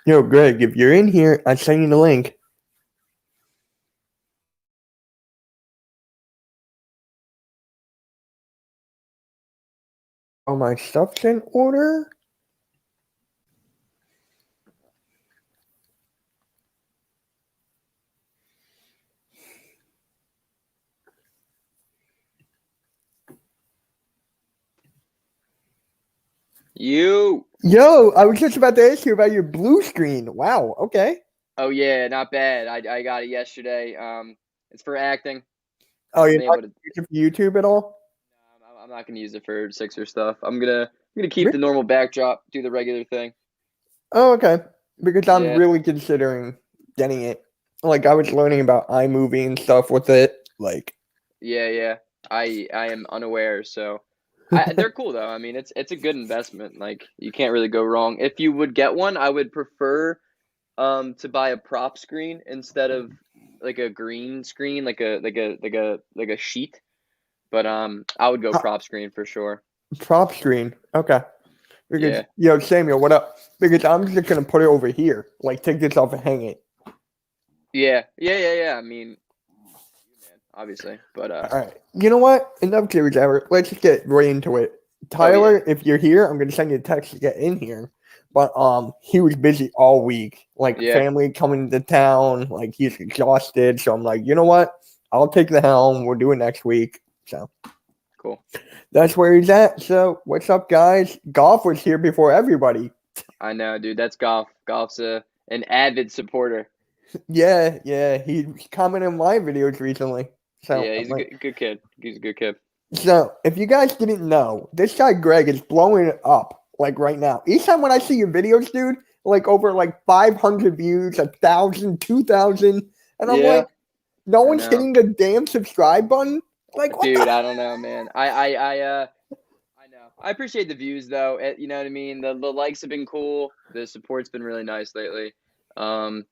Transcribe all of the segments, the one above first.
Yo, Greg, if you're in here, I send you the link. Oh, my stuff's in order? Yo, I was just about to ask you about your blue screen. Wow, okay. Oh yeah, not bad. I got it yesterday. It's for acting. Oh, I'm you're not able to. using it for YouTube at all? I'm not gonna use it for Sixer stuff. I'm gonna keep the normal backdrop, do the regular thing. Oh, okay. Because I'm Yeah, really considering getting it. Like, I was learning about iMovie and stuff with it. Like, yeah. I am unaware, so they're cool though. I mean, it's a good investment. Like you can't really go wrong. If you would get one, I would prefer to buy a prop screen instead of like a green screen, like a sheet. But I would go uh, prop screen for sure. prop screen. Okay. Because, Yeah. yo, Samuel, what up? Because I'm just going to put it over here. Like, take this off and hang it. Yeah. I mean, man, obviously, but All right. You know what? Enough Jerry Jabber. Let's just get right into it. Tyler, if you're here, I'm gonna send you a text to get in here. But he was busy all week. Like yeah, family coming to town. Like he's exhausted. So I'm like, you know what? I'll take the helm. We'll do it next week. So cool. that's where he's at. So what's up, guys? Golf was here before everybody. I know, dude. That's golf. Golf's an avid supporter. Yeah. He commented on my videos recently. So Yeah, I'm he's a like, good kid. He's a good kid. So, if you guys didn't know, this guy Greg is blowing it up like right now. Each time when I see your videos, dude, like over like 500 views, 1,000, 2,000, and I'm Yeah, like, no I one's know, hitting the damn subscribe button. Like, what dude. the? I don't know, man. I know. I appreciate the views though. You know what I mean. The likes have been cool. The support's been really nice lately. Um,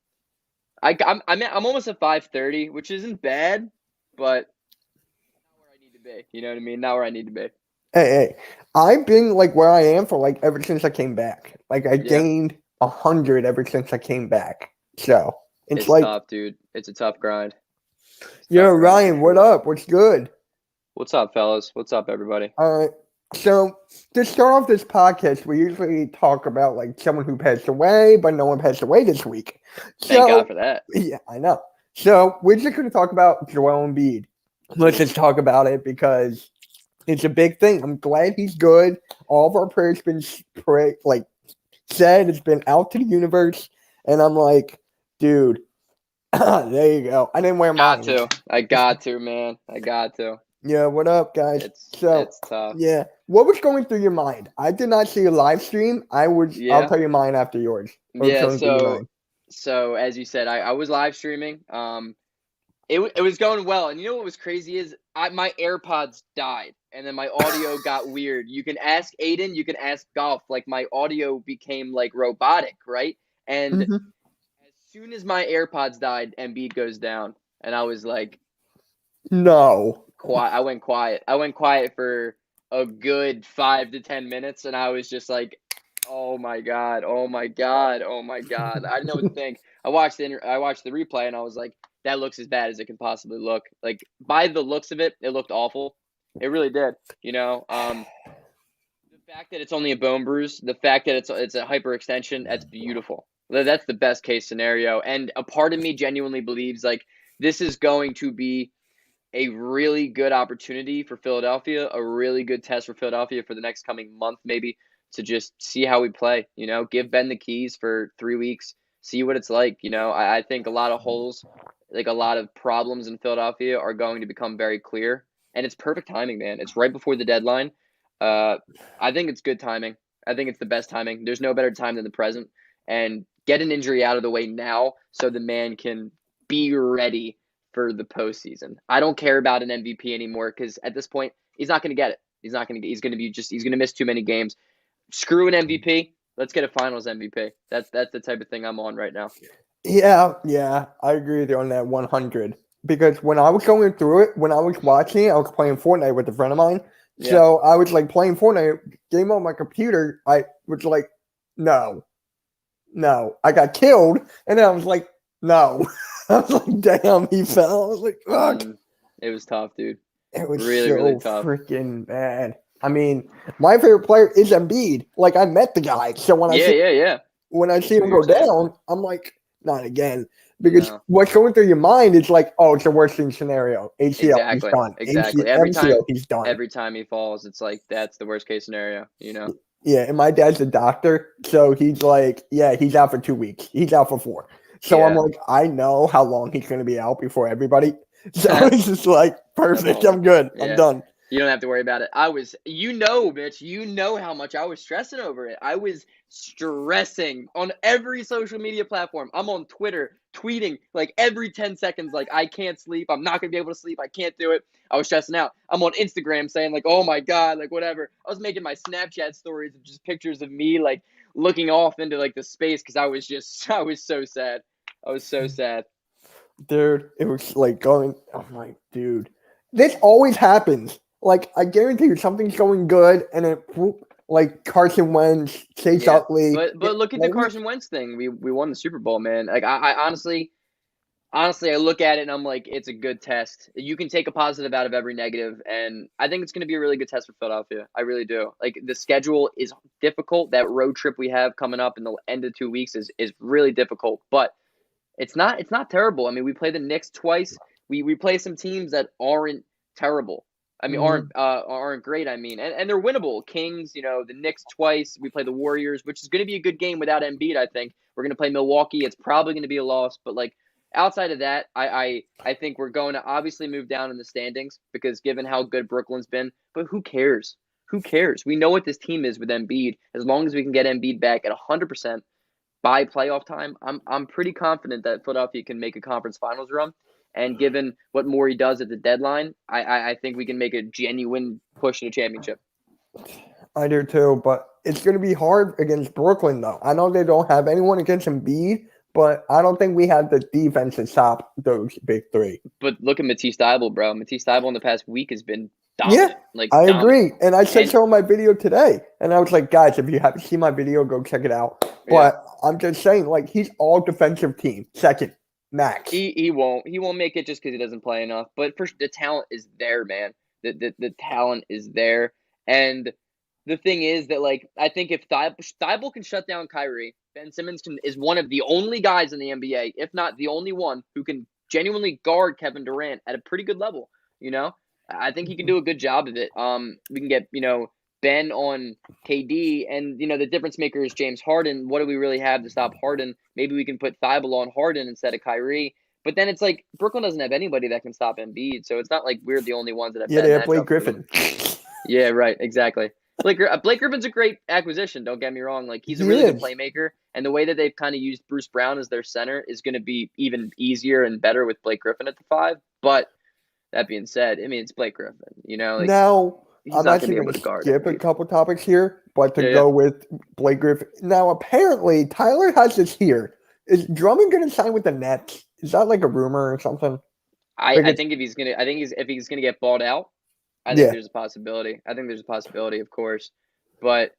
I'm almost at 530, which isn't bad, but not where I need to be. You know what I mean? Not where I need to be. Hey, I've been like where I am for like ever since I came back. Like I Yeah. gained 100 ever since I came back. So it's It's like, tough, dude. It's a tough grind. It's a yo, tough grind for Ryan, what sure. up? What's good? What's up, fellas? What's up, everybody? All right. So to start off this podcast, we usually talk about like someone who passed away, but no one passed away this week. Thank God So for that. yeah, I know. So we're just going to talk about Joel Embiid. Let's just talk about it because it's a big thing. I'm glad he's good. All of our prayers been like said. It's been out to the universe, and I'm like, dude, there you go. I didn't wear Got mine. to. I got to, man. I got to. Yeah, what up, guys? So, It's tough. yeah, what was going through your mind? I did not see a live stream. I'll Yeah. tell you mine after yours. What was Yeah. going through your So mind? so as you said, I was live streaming. It was going well, and you know what was crazy is my AirPods died, and then my audio got weird. You can ask Aiden, you can ask Golf. Like my audio became like robotic, right? And Mm-hmm. as soon as my AirPods died, Embiid goes down, and I was like, No. quiet. I went quiet. I went quiet for a good 5 to 10 minutes, and I was just like, "Oh my god! Oh my god! Oh my god!" I didn't know what to think. I watched the replay, and I was like, "That looks as bad as it can possibly look." Like by the looks of it, it looked awful. It really did. You know, the fact that it's only a bone bruise, the fact that it's a hyperextension, that's beautiful. That's the best case scenario. And a part of me genuinely believes like this is going to be a really good opportunity for Philadelphia, a really good test for Philadelphia for the next coming month, maybe to just see how we play. You know, give Ben the keys for 3 weeks, see what it's like. You know, I think a lot of holes, like a lot of problems in Philadelphia, are going to become very clear, and it's perfect timing, man. It's right before the deadline. Uh, I think it's good timing. I think it's the best timing. There's no better time than the present, and get an injury out of the way now so the man can be ready for the postseason. I don't care about an MVP anymore because at this point he's not going to get it. He's not going to. He's going to be just. He's going to miss too many games. Screw an MVP. Let's get a Finals MVP. That's the type of thing I'm on right now. Yeah, I agree with you on that 100. Because when I was going through it, when I was watching it, I was playing Fortnite with a friend of mine. Yeah. So I was like playing Fortnite, game on my computer. I was like, no. I got killed, and then I was like, no. I was like, damn, he fell. I was like, fuck. It was tough, dude. It was Really, so really tough. freaking bad. I mean, my favorite player is Embiid. Like, I met the guy, so when I see him go down, I'm like, not again. Because what's going through your mind is like, oh, it's the worst thing scenario. ACL, he's done. Exactly. MCL, he's done. Every time he falls, it's like that's the worst case scenario, you know? Yeah, and my dad's a doctor, so he's like, yeah, he's out for 2 weeks. He's out for 4. So I'm like, I know how long he's going to be out before everybody. So it's just like, perfect. I'm good. I'm done. You don't have to worry about it. Mitch, you know how much I was stressing over it. I was stressing on every social media platform. I'm on Twitter, tweeting like every 10 seconds, like, I can't sleep. I'm not going to be able to sleep. I can't do it. I was stressing out. I'm on Instagram saying like, oh my God, like whatever. I was making my Snapchat stories of just pictures of me like looking off into like the space because I was so sad. I was so sad. Dude, it was like going, I'm like, dude, this always happens. Like, I guarantee you something's going good, and it, like, Carson Wentz, Chase Utley. But look at the Carson Wentz thing. We won the Super Bowl, man. Like, I honestly, I look at it, and I'm like, it's a good test. You can take a positive out of every negative, and I think it's going to be a really good test for Philadelphia. I really do. Like, the schedule is difficult. That road trip we have coming up in the end of 2 weeks is really difficult, but it's not terrible. I mean, we play the Knicks twice. We play some teams that aren't terrible. I mean, aren't great. I mean, and they're winnable. Kings, the Knicks twice. We play the Warriors, which is going to be a good game without Embiid. I think we're going to play Milwaukee. It's probably going to be a loss, but like outside of that, I think we're going to obviously move down in the standings because given how good Brooklyn's been. But who cares? Who cares? We know what this team is with Embiid. As long as we can get Embiid back at 100% by playoff time, I'm pretty confident that Philadelphia can make a conference finals run. And given what Morey does at the deadline, I think we can make a genuine push to the championship. I do too, but it's going to be hard against Brooklyn, though. I know they don't have anyone against Embiid, but I don't think we have the defense to stop those big three. But look at Matisse Thybulle, bro. Matisse Thybulle in the past week has been dominant. Yeah, I agree. And I said so in my video today. And I was like, guys, if you haven't seen my video, go check it out. But I'm just saying, like, he's all defensive team, second. Max. He won't make it just because he doesn't play enough. But the talent is there, man. The talent is there. And the thing is that, like, I think if Thybulle can shut down Kyrie, Ben Simmons is one of the only guys in the NBA, if not the only one, who can genuinely guard Kevin Durant at a pretty good level. I think he can do a good job of it. We can get Ben on KD, and the difference maker is James Harden. What do we really have to stop Harden? Maybe we can put Thybulle on Harden instead of Kyrie. But then it's like Brooklyn doesn't have anybody that can stop Embiid, so it's not like we're the only ones that have. Yeah, they have Blake Griffin. Yeah, right, exactly. Blake Griffin's a great acquisition. Don't get me wrong; like he's a really good playmaker, and the way that they've kind of used Bruce Brown as their center is going to be even easier and better with Blake Griffin at the 5. But that being said, I mean it's Blake Griffin. Now. I'm actually going to skip a couple topics here, but to go with Blake Griffin. Now, apparently, Tyler has this here. Is Drummond going to sign with the Nets? Is that like a rumor or something? I think if he's gonna get balled out, I think there's a possibility. I think there's a possibility, of course, but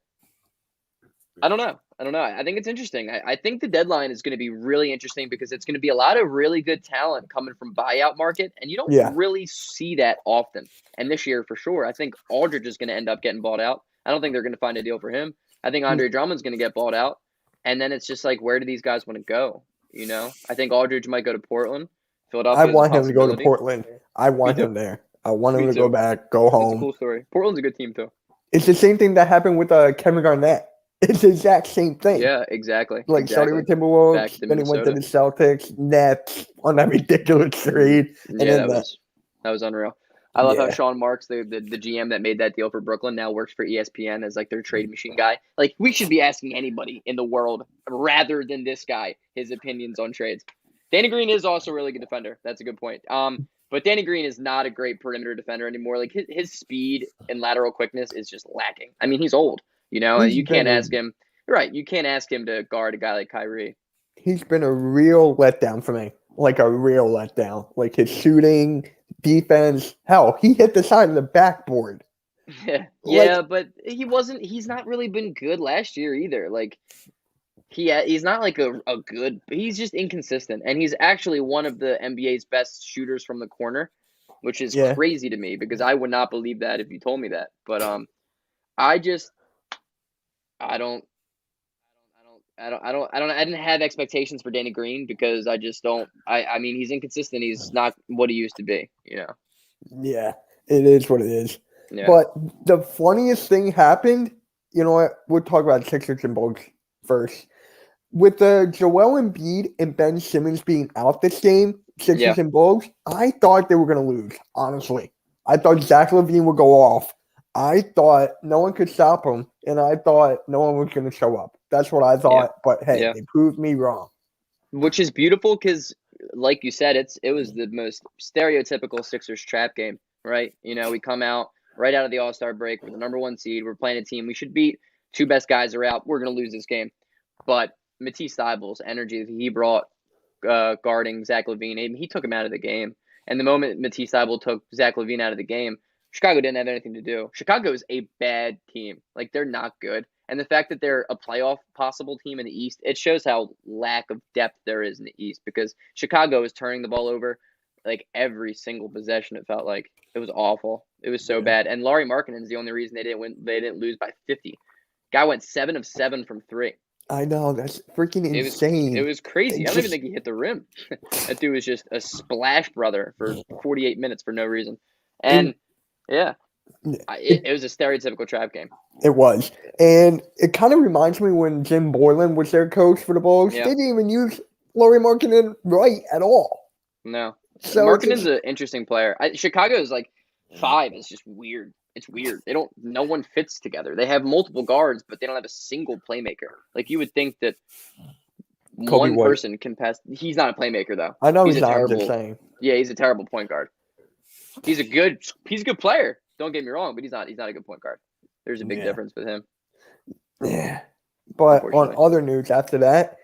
I don't know. I think it's interesting. I think the deadline is going to be really interesting because it's going to be a lot of really good talent coming from buyout market, and you don't really see that often. And this year, for sure, I think Aldridge is going to end up getting bought out. I don't think they're going to find a deal for him. I think Andre Drummond's going to get bought out, and then it's just like, where do these guys want to go? I think Aldridge might go to Portland. Philadelphia. I want him to go to Portland. I want him there. I want him to go back, go home. It's a cool story. Portland's a good team too. It's the same thing that happened with Kevin Garnett. It's the exact same thing. Yeah, exactly. Like starting with Timberwolves, then he went to the Celtics, Nets on that ridiculous trade. Yeah, that was unreal. I love how Sean Marks, the GM that made that deal for Brooklyn, now works for ESPN as like their trade machine guy. Like we should be asking anybody in the world rather than this guy his opinions on trades. Danny Green is also a really good defender. That's a good point. But Danny Green is not a great perimeter defender anymore. Like his speed and lateral quickness is just lacking. I mean, he's old. And you can't ask him. Right, you can't ask him to guard a guy like Kyrie. He's been a real letdown for me. Like a real letdown. Like his shooting, defense. Hell, he hit the side of the backboard. Yeah, Like, yeah, but he wasn't. He's not really been good last year either. Like he's not like a good. He's just inconsistent, and he's actually one of the NBA's best shooters from the corner, which is yeah, crazy to me because I would not believe that if you told me that. But I just I don't. I didn't have expectations for Danny Green because I just don't. I mean, he's inconsistent. He's not what he used to be. You know. yeah, it is what it is. Yeah. But the funniest thing happened. You know what? We'll talk about Sixers and Bulls first. With the Joel Embiid and Ben Simmons being out this game, Yeah. Sixers and Bulls, I thought they were going to lose, honestly. I thought Zach LaVine would go off. I thought no one could stop him, and I thought no one was going to show up. That's what I Yeah. thought, but hey, Yeah. they proved me wrong. Which is beautiful because, like you said, it was the most stereotypical Sixers trap game, right? You know, we come out right out of the All-Star break. We're the number 1 seed. We're playing a team we should beat. 2 best guys are out. We're going to lose this game. But Matisse Thybulle's energy that he brought guarding Zach LaVine, he took him out of the game. And the moment Matisse Thybulle took Zach LaVine out of the game, Chicago didn't have anything to do. Chicago is a bad team. Like, they're not good. And the fact that they're a playoff possible team in the East, it shows how lack of depth there is in the East because Chicago is turning the ball over like every single possession. It felt like it was awful. It was so bad. And Laurie Markkanen is the only reason they didn't win. They didn't lose by 50. Guy went 7 of 7 from 3. I know, that's freaking It insane. was crazy. I don't even think he hit the rim. That dude was just a splash brother for 48 minutes for no reason. And yeah, it was a stereotypical trap game. It was. And it kind of reminds me when Jim Boylan was their coach for the Bulls. Yeah. They didn't even use Laurie Markkanen right at all. No. So Markkanen's an interesting player. Chicago is like 5 is just weird. It's weird. No one fits together. They have multiple guards, but they don't have a single playmaker. Like you would think that Kobe one White. person can pass. He's not a playmaker though. I know he's a not, terrible. I'm just saying. Yeah, he's a terrible point guard. He's a good player. Don't get me wrong, but he's not a good point guard. There's a big difference with him. Yeah. But on other news after that,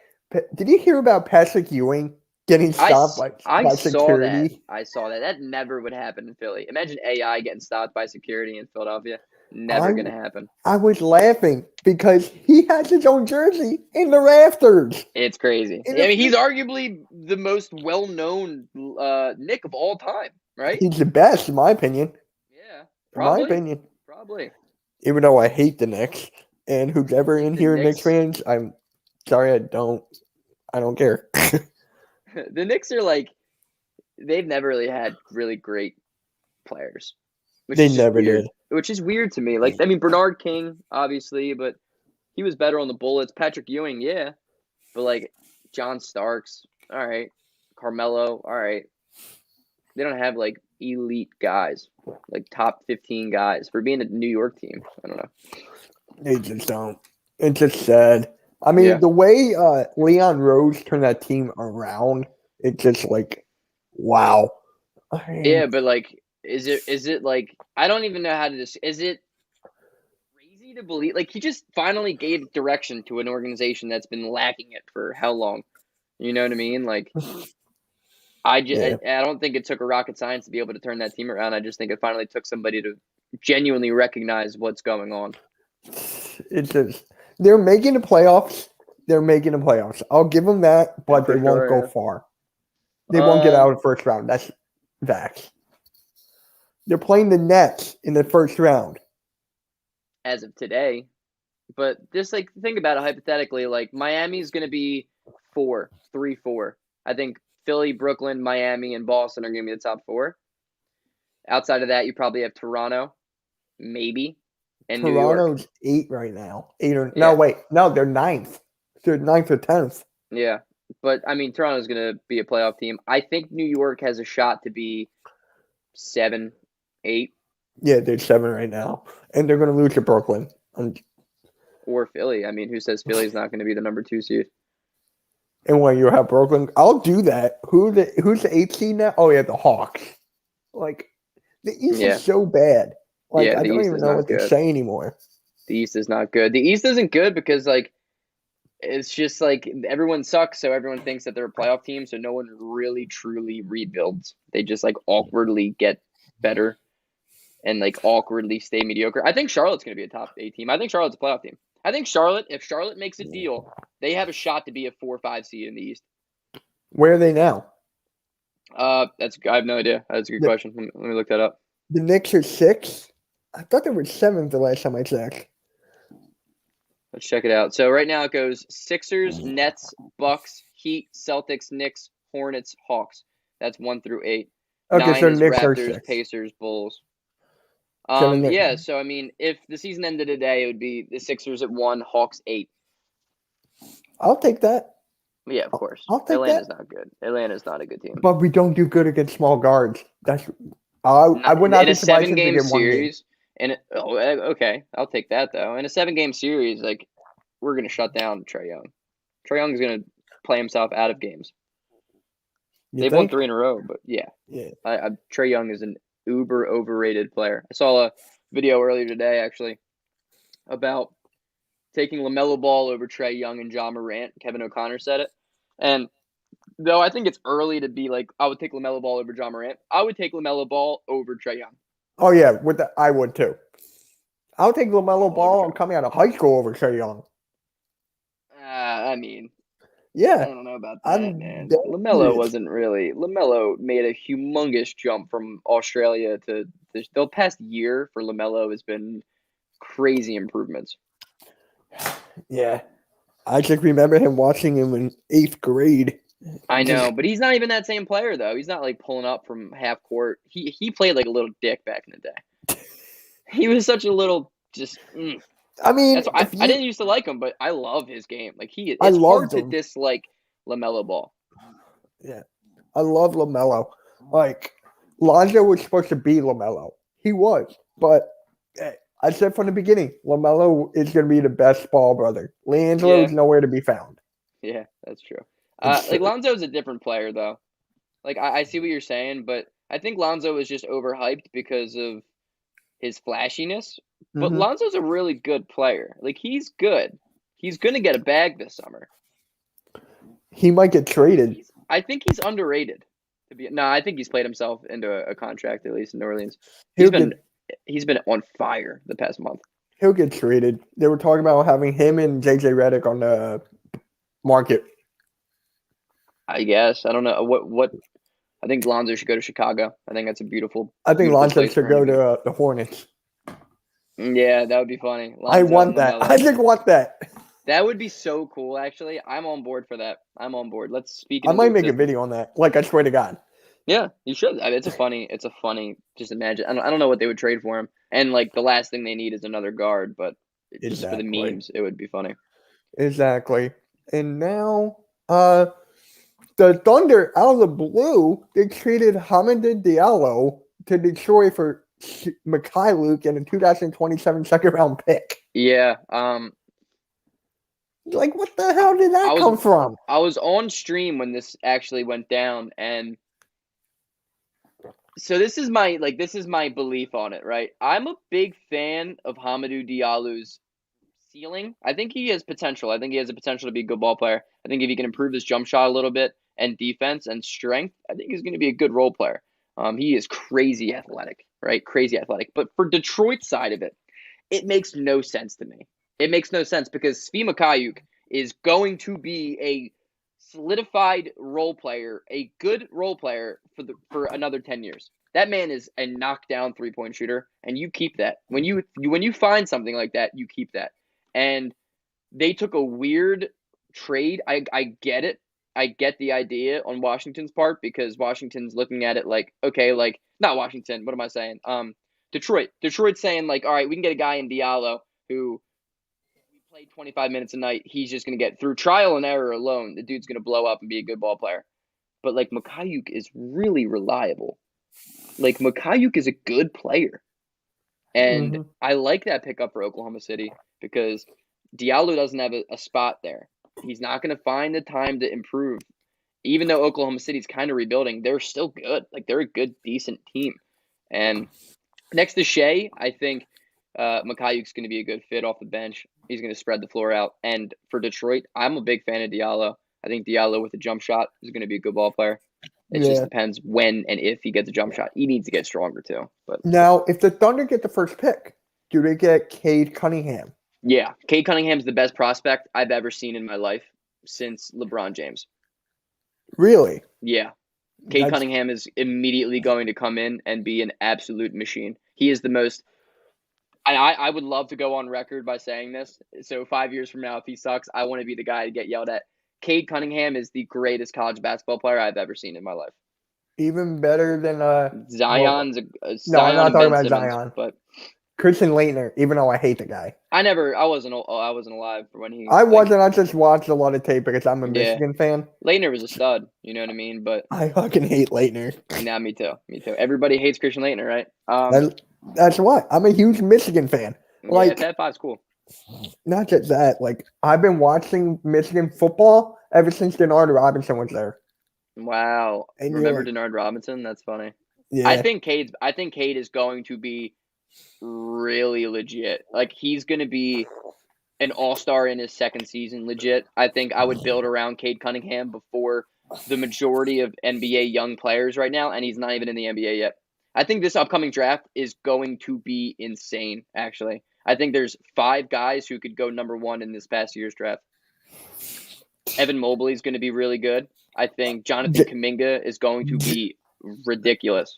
did you hear about Patrick Ewing getting stopped by security? I saw that. That never would happen in Philly. Imagine AI getting stopped by security in Philadelphia. Never going to happen. I was laughing because he has his own jersey in the rafters. It's crazy. I mean, he's arguably the most well-known Knick of all time, right? He's the best, in my opinion. Yeah, probably. In my opinion. Probably. Even though I hate the Knicks, and who's ever in here Knicks fans, I'm sorry, I don't care. The Knicks are like, they've never really had really great players. They never did. Which is weird to me. Like, I mean, Bernard King, obviously, but he was better on the Bullets. Patrick Ewing, yeah. But, like, John Starks, all right. Carmelo, all right. They don't have, like, elite guys, like top 15 guys for being a New York team. I don't know. They just don't. It's just sad. I mean, the way Leon Rose turned that team around, it's just like, wow. I mean, yeah, but, like, is it like, I don't even know how to is it crazy to believe, like, he just finally gave direction to an organization that's been lacking it for how long? You know what I mean? Like, I don't think it took a rocket science to be able to turn that team around. I just think it finally took somebody to genuinely recognize what's going on. It's just, they're making the playoffs. I'll give them that, but they won't go far. They won't get out of the first round. That's facts. They're playing the Nets in the first round. As of today. But just, like, think about it hypothetically. Like, Miami's going to be 3-4. I think Philly, Brooklyn, Miami, and Boston are going to be the top 4. Outside of that, you probably have Toronto, maybe, and Toronto's New York. 8 right now. 8 or no, wait, no, they're 9th. They're 9th or 10th. Yeah, but I mean, Toronto's going to be a playoff team. I think New York has a shot to be 7, 8. Yeah, they're 7 right now, and they're going to lose to Brooklyn or Philly. I mean, who says Philly's not going to be the number 2 seed? And when you have Brooklyn, I'll do that. Who's the 8 seed now? Oh yeah, the Hawks. Like, the East is so bad. Like, I don't even know what to say anymore. The East is not good. The East isn't good because, like, it's just like everyone sucks, so everyone thinks that they're a playoff team, so no one really truly rebuilds. They just, like, awkwardly get better. and like awkwardly stay mediocre. I think Charlotte's going to be a top 8 team. I think Charlotte's a playoff team. I think Charlotte, if Charlotte makes a deal, they have a shot to be a 4 or 5 seed in the East. Where are they now? I have no idea. That's a good question. Let me look that up. The Knicks are 6. I thought they were 7th the last time I checked. Let's check it out. So right now it goes Sixers, Nets, Bucks, Heat, Celtics, Knicks, Hornets, Hawks. That's 1 through 8. Okay, 9 so is Knicks are Raptors, 6. Pacers, Bulls. So the Knicks- Yeah. So I mean, if the season ended today, it would be the Sixers at 1, Hawks 8. I'll take that. Yeah, of course. I'll take Atlanta's that. not good. Atlanta's not a good team. But we don't do good against small guards. I would not in be a surprised if they 7-game get 1 game. series. Okay, I'll take that though. In a 7-game series, like we're gonna shut down Trae Young. Trae Young's gonna play himself out of games. They've won 3 in a row, but yeah. Trae Young is an uber overrated player. I saw a video earlier today actually about taking LaMelo Ball over Trae Young and Ja Morant. Kevin O'Connor said it, and though I think it's early to be like, I would take LaMelo Ball over Ja Morant. I would take LaMelo Ball over Trae Young. Oh yeah, I would too. I'll take LaMelo Ball coming out of high school over Trae Young. I mean, Yeah, I don't know about that, man. LaMelo made a humongous jump from Australia to the past year for LaMelo has been crazy improvements. Yeah, I just remember him watching him in 8th grade. I know, but he's not even that same player though. He's not like pulling up from half court. He played like a little dick back in the day. He was such a little just. I mean, I didn't used to like him, but I love his game. Like it's I hard loved to him. dislike LaMelo Ball. Yeah, I love LaMelo. Like Lonzo was supposed to be LaMelo. He was, but I said from the beginning, LaMelo is going to be the best ball brother. LiAngelo is nowhere to be found. Yeah, that's true. Like Lonzo's a different player though. Like I see what you're saying, but I think Lonzo is just overhyped because of his flashiness. But Lonzo's a really good player. Like he's good. He's gonna get a bag this summer. He might get traded. I think he's underrated. I think he's played himself into a contract at least in New Orleans. He's been on fire the past month. He'll get traded. They were talking about having him and JJ Redick on the market. I guess. I don't know what. I think Lonzo should go to Chicago. I think that's a beautiful. I think Lonzo should go to the Hornets. Yeah, that would be funny. Lonzo I want that. I just want that. That would be so cool. Actually, I'm on board for that. I'm on board. Let's speak. I might make a video on that. Like I swear to God. Yeah, you should. I mean, it's a funny. Just imagine. I don't know what they would trade for him. And like the last thing they need is another guard, but just for the memes, it would be funny. Exactly. And now, the Thunder, out of the blue, they traded Hamidou Diallo to Detroit for Mikhailuk and a 2027 second-round pick. Yeah. Like, what the hell did that come from? I was on stream when this actually went down, and so this is my belief on it, right? I'm a big fan of Hamidou Diallo's ceiling. I think he has potential. I think he has the potential to be a good ball player. I think if he can improve his jump shot a little bit and defense and strength, I think he's going to be a good role player. He is crazy athletic, right? Crazy athletic. But for Detroit's side of it, it makes no sense to me. It makes no sense because Svi Mikhailuk is going to be a solidified role player, a good role player for another 10 years. That man is a knockdown 3-point shooter, and you keep that. When you find something like that, you keep that. And they took a weird trade. I get it. I get the idea on Washington's part because Washington's looking at it like, okay, like not Washington. What am I saying? Detroit. Detroit's saying like, all right, we can get a guy in Diallo who we played 25 minutes a night. He's just gonna get through trial and error alone. The dude's gonna blow up and be a good ball player. But like Mikhailuk is really reliable. Like Mikhailuk is a good player, and I like that pickup for Oklahoma City because Diallo doesn't have a spot there. He's not going to find the time to improve. Even though Oklahoma City's kind of rebuilding, they're still good. Like they're a good, decent team. And next to Shea, I think Mikhailuk's going to be a good fit off the bench. He's going to spread the floor out. And for Detroit, I'm a big fan of Diallo. I think Diallo with a jump shot is going to be a good ball player. It just Yeah. depends when and if he gets a jump shot. He needs to get stronger too. But Now, if the Thunder get the first pick, do they get Cade Cunningham? yeah, Cade Cunningham's the best prospect I've ever seen in my life since LeBron James. Really? Yeah. Cade That's Cunningham is immediately going to come in and be an absolute machine. He is the most. I would love to go on record by saying this. So 5 years from now, if he sucks, I want to be the guy to get yelled at. Cade Cunningham is the greatest college basketball player I've ever seen in my life. even better than well, no, I'm Zion not and talking Ben about Simmons, Zion. but Christian Laettner, even though I hate the guy. I wasn't alive for when he I like wasn't. I just watched a lot of tape because I'm a yeah. Michigan fan. Leitner was a stud, you know what I mean? But I fucking hate Laettner. nah, me too. Everybody hates Christian Laettner, right? That's why I'm a huge Michigan fan. Yeah, Like, Fab Five's cool. not just that. Like, I've been watching Michigan football ever since Denard Robinson was there. Wow. And you're Remember like, Denard Robinson? That's funny. yeah, I think Cade is going to be really legit. Like he's going to be an all-star in his second season legit. I think I would build around Cade Cunningham before the majority of NBA young players right now, and he's not even in the NBA yet. I think this upcoming draft is going to be insane, actually. I think there's 5 guys who could go number 1 in this past year's draft. Evan Mobley is going to be really good. I think Jonathan Kuminga is going to be ridiculous.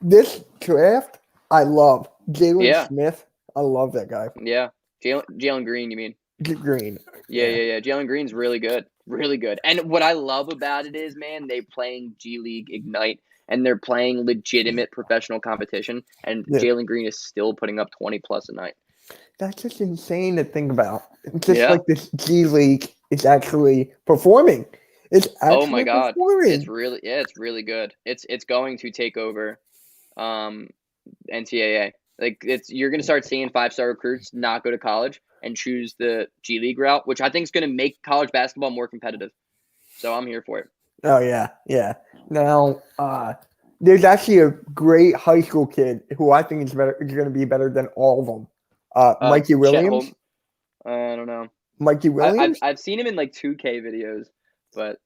This draft, I love. Jalen Yeah. Smith, I love that guy. Yeah. Jalen Green, you mean? Green. Yeah. Jalen Green's really good. Really good. And what I love about it is, man, they're playing G League Ignite, and they're playing legitimate professional competition, and Yeah. Jalen Green is still putting up 20-plus a night. That's just insane to think about. It's just Yeah. like this G League is actually performing. It's actually Oh my God. performing. It's really good. It's going to take over NCAA. Like you're going to start seeing 5-star recruits not go to college and choose the G League route, which I think is going to make college basketball more competitive. So I'm here for it. Oh yeah. Now, there's actually a great high school kid who I think is going to be better than all of them. Mikey Williams. I don't know. Mikey Williams. I've seen him in like 2K videos, but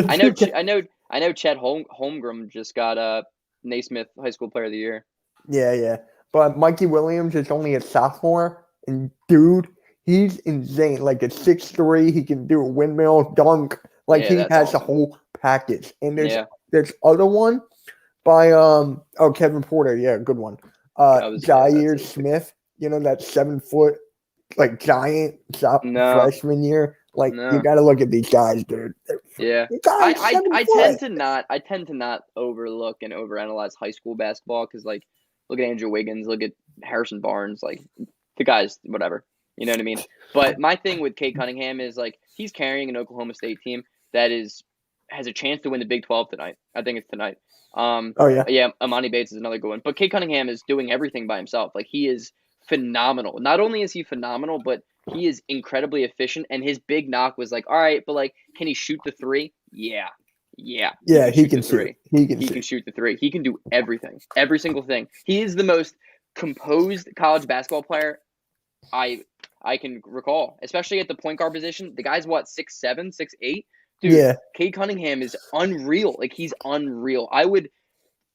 I know Chet Holmgren just got Naismith High School Player of the Year. Yeah. But Mikey Williams is only a sophomore, and dude, he's insane. Like a 6'3", he can do a windmill dunk. Like he has awesome. the whole package. And there's other one by Kevin Porter. Yeah, good one. Jair Smith. You know that 7 foot like giant freshman year. Like you got to look at these guys, dude. Yeah, I tend to not overlook and overanalyze high school basketball because like look at Andrew Wiggins, look at Harrison Barnes, like the guys, whatever. You know what I mean? But my thing with Cade Cunningham is like he's carrying an Oklahoma State team that has a chance to win the Big 12 tonight. I think it's tonight. Yeah, Amani Bates is another good one. But Cade Cunningham is doing everything by himself. Like he is phenomenal. Not only is he phenomenal, but he is incredibly efficient. And his big knock was like, all right, but like, can he shoot the 3? Yeah. He can shoot. He can shoot the 3. He can do everything, every single thing. He is the most composed college basketball player I can recall, especially at the point guard position. The guy's what, 6'7", 6'8"? Dude, yeah. Cade Cunningham is unreal. Like he's unreal.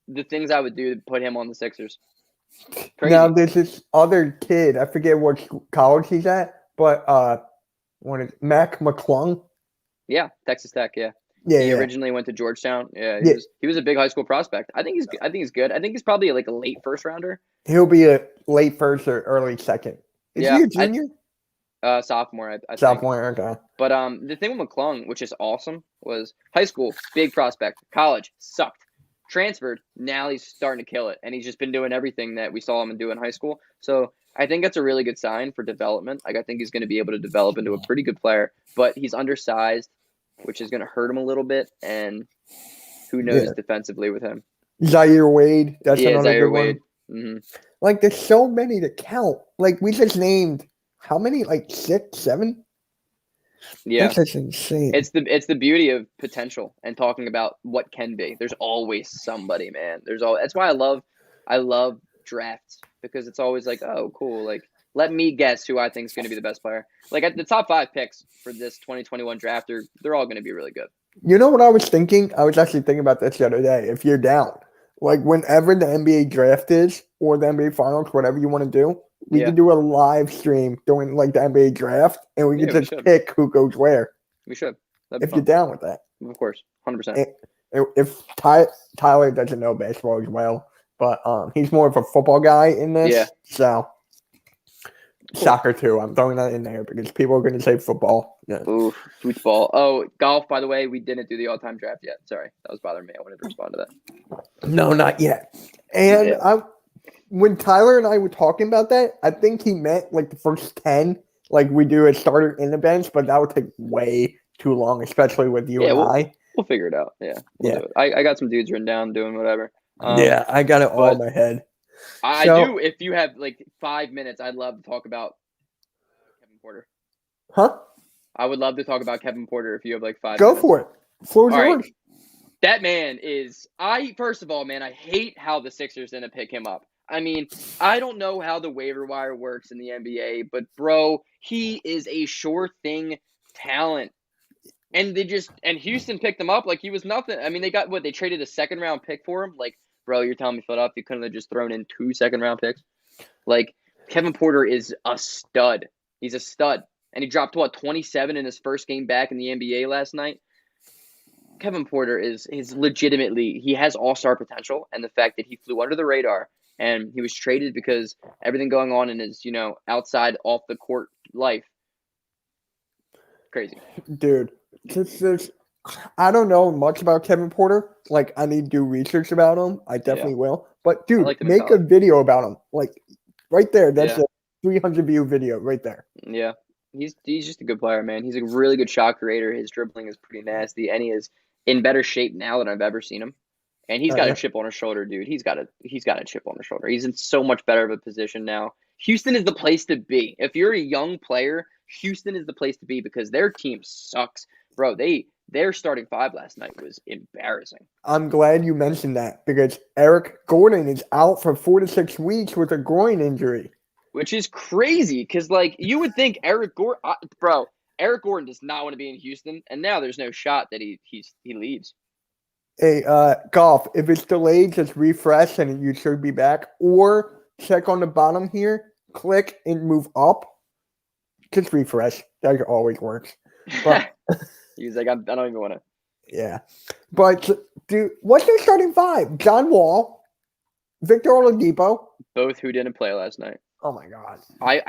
The things I would do to put him on the Sixers. Crazy. Now there's this other kid. I forget what college he's at, but Mac McClung? Yeah, Texas Tech. Yeah. He originally went to Georgetown. Yeah, he was a big high school prospect. I think he's good. I think he's probably like a late first rounder. He'll be a late first or early second. Is he a junior? Sophomore. I think. Sophomore. Okay. But the thing with McClung, which is awesome, was high school big prospect, college sucked, transferred. Now he's starting to kill it, and he's just been doing everything that we saw him do in high school. So I think that's a really good sign for development. Like I think he's going to be able to develop into a pretty good player, but he's undersized, which is going to hurt him a little bit, and who knows defensively with him. Zaire Wade. That's another Zaire good Wade. one. Mm-hmm. Like there's so many to count. Like we just named how many? Like 6, 7? Yeah, that's just insane. It's the beauty of potential and talking about what can be. There's always somebody, man. That's why I love drafts, because it's always like, oh, cool. Like let me guess who I think is going to be the best player. Like at the top 5 picks for this 2021 draft, they're all going to be really good. You know what I was thinking? I was actually thinking about this the other day. If you're down, like whenever the NBA draft is or the NBA finals, whatever you want to do, we Yeah, could do a live stream during like the NBA draft, and we could yeah, we just should. pick who goes where. We should. That'd be If you're fun. down with that, Of course, 100%. and if Tyler doesn't know baseball as well, but he's more of a football guy in Yeah, this, so cool. soccer too. I'm throwing that in there because people are going to say football. Yeah. Ooh, football. Oh, golf, by the way, we didn't do the all-time draft yet. Sorry, that was bothering me. I wanted to respond to that. No, not yet. And Yeah. when Tyler and I were talking about that, I think he meant like the first 10, like we do a starter in the bench, but that would take way too long, especially with you Yeah, and I. we'll figure it out. Yeah, we'll Yeah. do it. I got some dudes written down doing whatever. Yeah, I got it all in but my head. I So, do. If you have like 5 minutes, I'd love to talk about Kevin Porter. huh? I would love to talk about Kevin Porter if you have like 5 Go minutes. for it. Floor's All right. yours. That man is. First of all, man, I hate how the Sixers didn't pick him up. I mean, I don't know how the waiver wire works in the NBA, but bro, he is a sure thing talent. And Houston picked him up like he was nothing. I mean, they traded a second round pick for him. Like, bro, you're telling me Philadelphia couldn't have just thrown in 2 second-round picks? Like, Kevin Porter is a stud. He's a stud. And he dropped 27 in his first game back in the NBA last night. Kevin Porter is legitimately, he has all-star potential, and the fact that he flew under the radar and he was traded because everything going on in his, outside off the court life. Crazy. Dude, I don't know much about Kevin Porter. Like, I need to do research about him. I definitely will. But, dude, liked him in make a college. video about him. Like, right there. That's Yeah. a 300 view video right there. Yeah. He's just a good player, man. He's a really good shot creator. His dribbling is pretty nasty, and he is in better shape now than I've ever seen him. And he's got yeah. a chip on his shoulder, dude. He's got a chip on his shoulder. He's in so much better of a position now. Houston is the place to be. If you're a young player, Houston is the place to be because their team sucks. Bro, their starting 5 last night was embarrassing. I'm glad you mentioned that because Eric Gordon is out for 4 to 6 weeks with a groin injury. Which is crazy because, like, you would think Eric Gordon does not want to be in Houston, and now there's no shot that he leaves. Hey, golf, if it's delayed, just refresh and you should be back. Or check on the bottom here, click and move up. Just refresh. That always works. But He's like, I don't even want to. yeah. But, dude, what's your starting 5? John Wall, Victor Oladipo. Both who didn't play last night. Oh, my God. I'm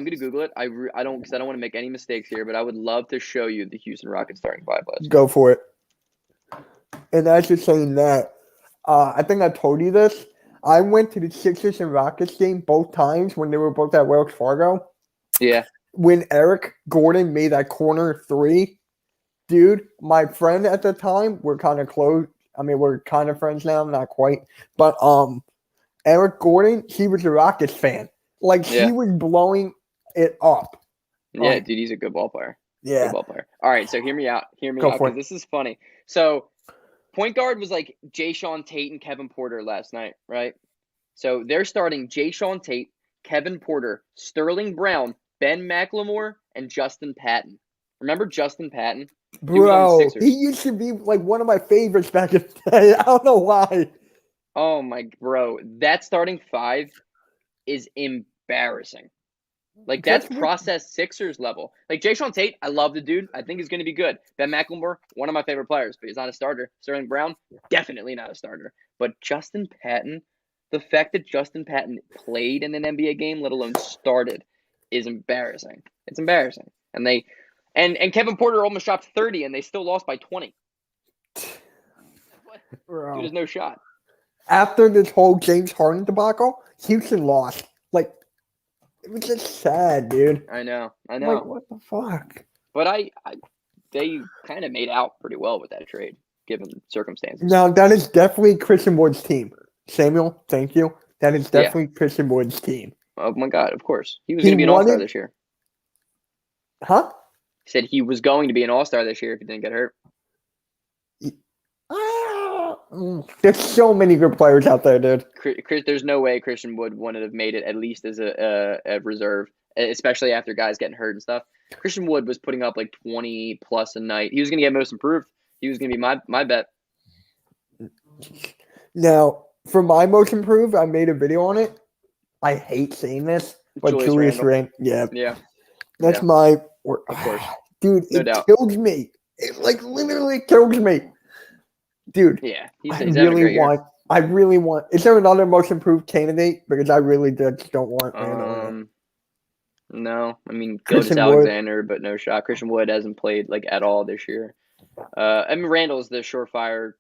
going to Google it. I don't want to make any mistakes here, but I would love to show you the Houston Rockets starting 5 last night. Go for it. And as you're saying that, I think I told you this. I went to the Sixers and Rockets game both times when they were both at Wells Fargo. Yeah. When Eric Gordon made that corner 3, dude, my friend at the time, we're kind of close. I mean, we're kind of friends now, not quite. But Eric Gordon, he was a Rockets fan. Like, he was blowing it up. Yeah, dude, he's a good ball player. Yeah. Good ball player. All right, so hear me out. Because this is funny. So, point guard was like Jayshawn Tate and Kevin Porter last night, right? So, they're starting Jayshawn Tate, Kevin Porter, Sterling Brown, Ben McLemore, and Justin Patton. Remember Justin Patton? Bro, he used to be like one of my favorites back in the day. I don't know why. Oh, my bro. That starting 5 is embarrassing. Like, that's process Sixers level. Like, Jayshawn Tate, I love the dude. I think he's going to be good. Ben McLemore, one of my favorite players, but he's not a starter. Sterling Brown, definitely not a starter. But Justin Patton, the fact that Justin Patton played in an NBA game, let alone started, is embarrassing. It's embarrassing. And Kevin Porter almost dropped 30, and they still lost by 20. Bro. Dude, there's no shot. After this whole James Harden debacle, Houston lost. Like, it was just sad, dude. I know. Like, what the fuck? But they kind of made out pretty well with that trade, given circumstances. Now, that is definitely Christian Wood's team. Samuel, thank you. That is definitely Christian Wood's team. Oh, my God, of course. He was going to be an all-star this year. Huh? He said he was going to be an all-star this year if he didn't get hurt. There's so many good players out there, dude. There's no way Christian Wood wouldn't have made it at least as a reserve, especially after guys getting hurt and stuff. Christian Wood was putting up like 20 plus a night. He was going to get most improved. He was going to be my bet. Now, for my most improved, I made a video on it. I hate saying this, but Julius Randle. Yeah. That's my. Of course. Dude, No it doubt. kills me. It like literally kills me. Dude, Yeah, he's having a great year. I really want. Is there another most improved candidate? Because I really just don't want Randle. No, I mean Christian Alexander, but no shot. Christian Wood hasn't played like at all this year. I mean Randle's the surefire,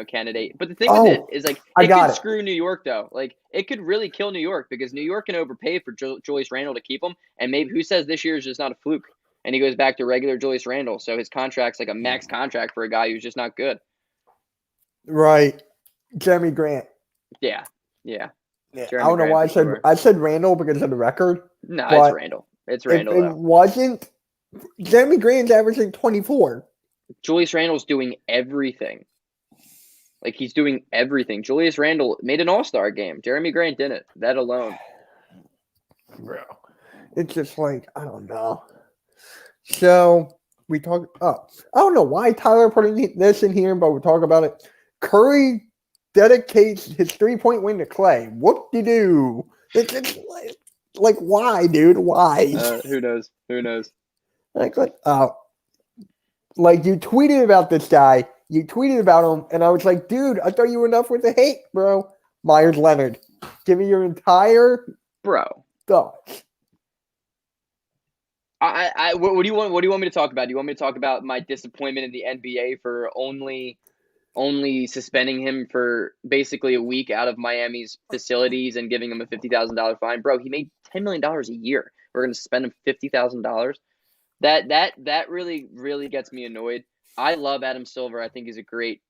candidate. But the thing with it is like it could screw New York though. Like it could really kill New York because New York can overpay for Julius Randle to keep him, and maybe who says this year is just not a fluke and he goes back to regular Julius Randle, so his contract's like a max contract for a guy who's just not good. Right, Jeremy Grant. Yeah. I don't know why I said Randle because of the record. No, it's Randle. It's Randle. It wasn't. Jeremy Grant's averaging 24. Julius Randle's doing everything. Like he's doing everything. Julius Randle made an All-Star game. Jeremy Grant didn't. That alone. Bro, it's just like I don't know. So we talk. I don't know why Tyler putting this in here, but we'll talk about it. Curry dedicates his 3-point win to Clay. Whoop-de-doo. It's like why, dude? Why? Who knows? Like you tweeted about this guy. You tweeted about him, and I was like, dude, I thought you were enough with the hate, bro. Myers Leonard. Give me your entire thoughts. What do you want me to talk about? Do you want me to talk about my disappointment in the NBA for only suspending him for basically a week out of Miami's facilities and giving him a $50,000 fine? Bro, he made $10 million a year. We're going to spend him $50,000. That really, really gets me annoyed. I love Adam Silver. I think he's a great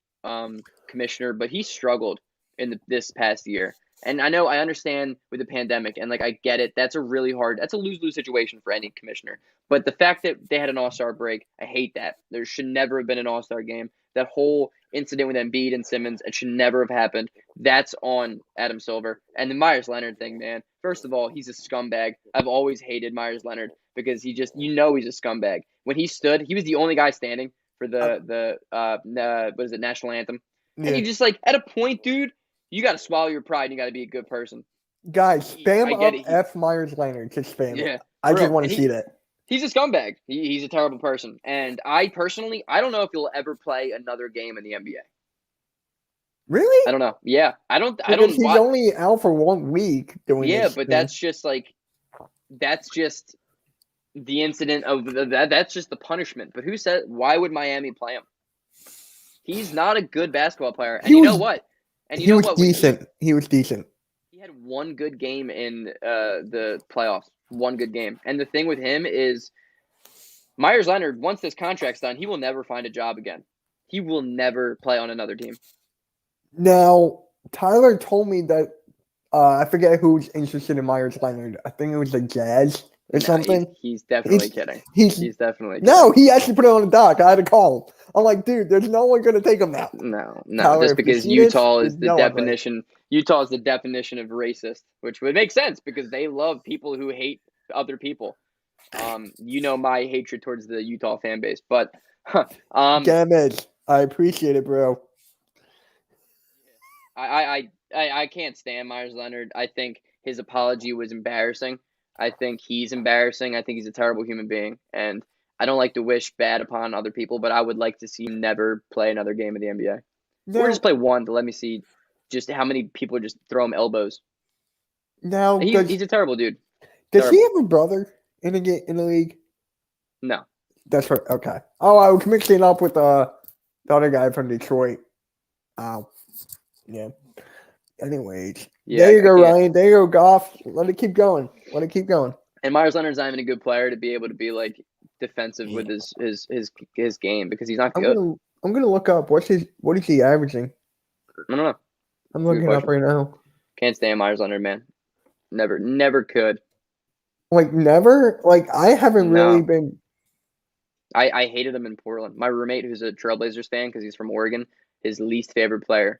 commissioner, but he struggled in this past year. And I understand with the pandemic, and like I get it. That's a lose-lose situation for any commissioner. But the fact that they had an All-Star break, I hate that. There should never have been an All-Star game. That whole incident with Embiid and Simmons, it should never have happened. That's on Adam Silver. And the Myers Leonard thing, man. First of all, he's a scumbag. I've always hated Myers Leonard because he's a scumbag. When he stood, he was the only guy standing for the national anthem. Yeah. And you just like at a point, dude, you got to swallow your pride and you got to be a good person. Guys, spam up F Myers Leonard to spam it. I just want to see that. He's a scumbag. He's a terrible person. And I don't know if he'll ever play another game in the NBA. Really? I don't know. Yeah. I don't. He's only out for 1 week doing this. Yeah, but that's just the incident of that's just the punishment. But who said, why would Miami play him? He's not a good basketball player. And you know what? He was decent. He was decent. He had one good game in the playoffs. One good game. And the thing with him is Myers Leonard, once this contract's done, he will never find a job again. He will never play on another team. Now, Tyler told me that I forget who's interested in Myers Leonard. I think it was the Jazz or something. He's definitely kidding. He's definitely kidding. No, he actually put it on the dock. I had to call him. I'm like, dude, there's no one going to take him now. No. Tyler, just because Utah is the definition. Utah is the definition of racist, which would make sense because they love people who hate other people. My hatred towards the Utah fan base, but damage. I appreciate it, bro. I can't stand Myers Leonard. I think his apology was embarrassing. I think he's embarrassing. I think he's a terrible human being, and I don't like to wish bad upon other people, but I would like to see him never play another game in the NBA. Or just play one to let me see just how many people just throw him elbows. Now he's a terrible dude. Does he have a brother in the league? No. That's right. Okay. Oh, I was mixing up with the other guy from Detroit. Yeah. Anyways, there you go, Ryan. There you go, Goff. Let it keep going. And Myers Leonard's not even a good player to be able to be like defensive with his game because he's not good. I'm gonna look up what is he averaging? I don't know. I'm looking up right now. Can't stand Myers Leonard, man. Never could. Like never? Like I haven't really been. I hated him in Portland. My roommate, who's a Trailblazers fan because he's from Oregon, his least favorite player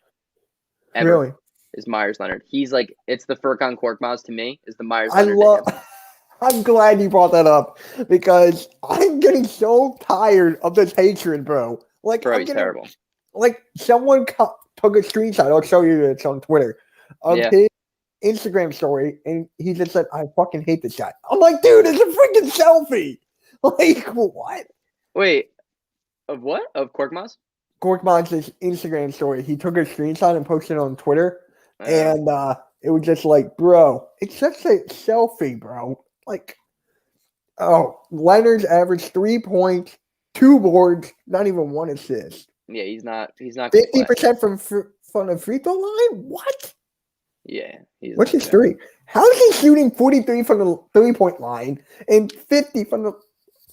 ever is Myers Leonard. He's like, it's the Furkan Korkmaz to me, is the Myers Leonard. I'm glad you brought that up because I'm getting so tired of this hatred, bro. Like, Bro, I'm he's getting terrible. like someone took a screenshot. I'll show you this on Twitter of Yeah. his Instagram story, and he just said, "I fucking hate this guy." I'm like, dude, it's a freaking selfie. Like, what? Wait, of what? Of Korkmaz? Gorkmon's Instagram story. He took a screenshot and posted it on Twitter, Uh, and it was just like, bro, it's just a selfie, bro. Like, oh, Leonard's averaged 3 points, 2 boards, not even 1 assist. yeah, he's not gonna play. 50% from the free throw line? What? Yeah, he's What's not his gonna. three? How is he shooting 43 from the 3-point line and 50 from the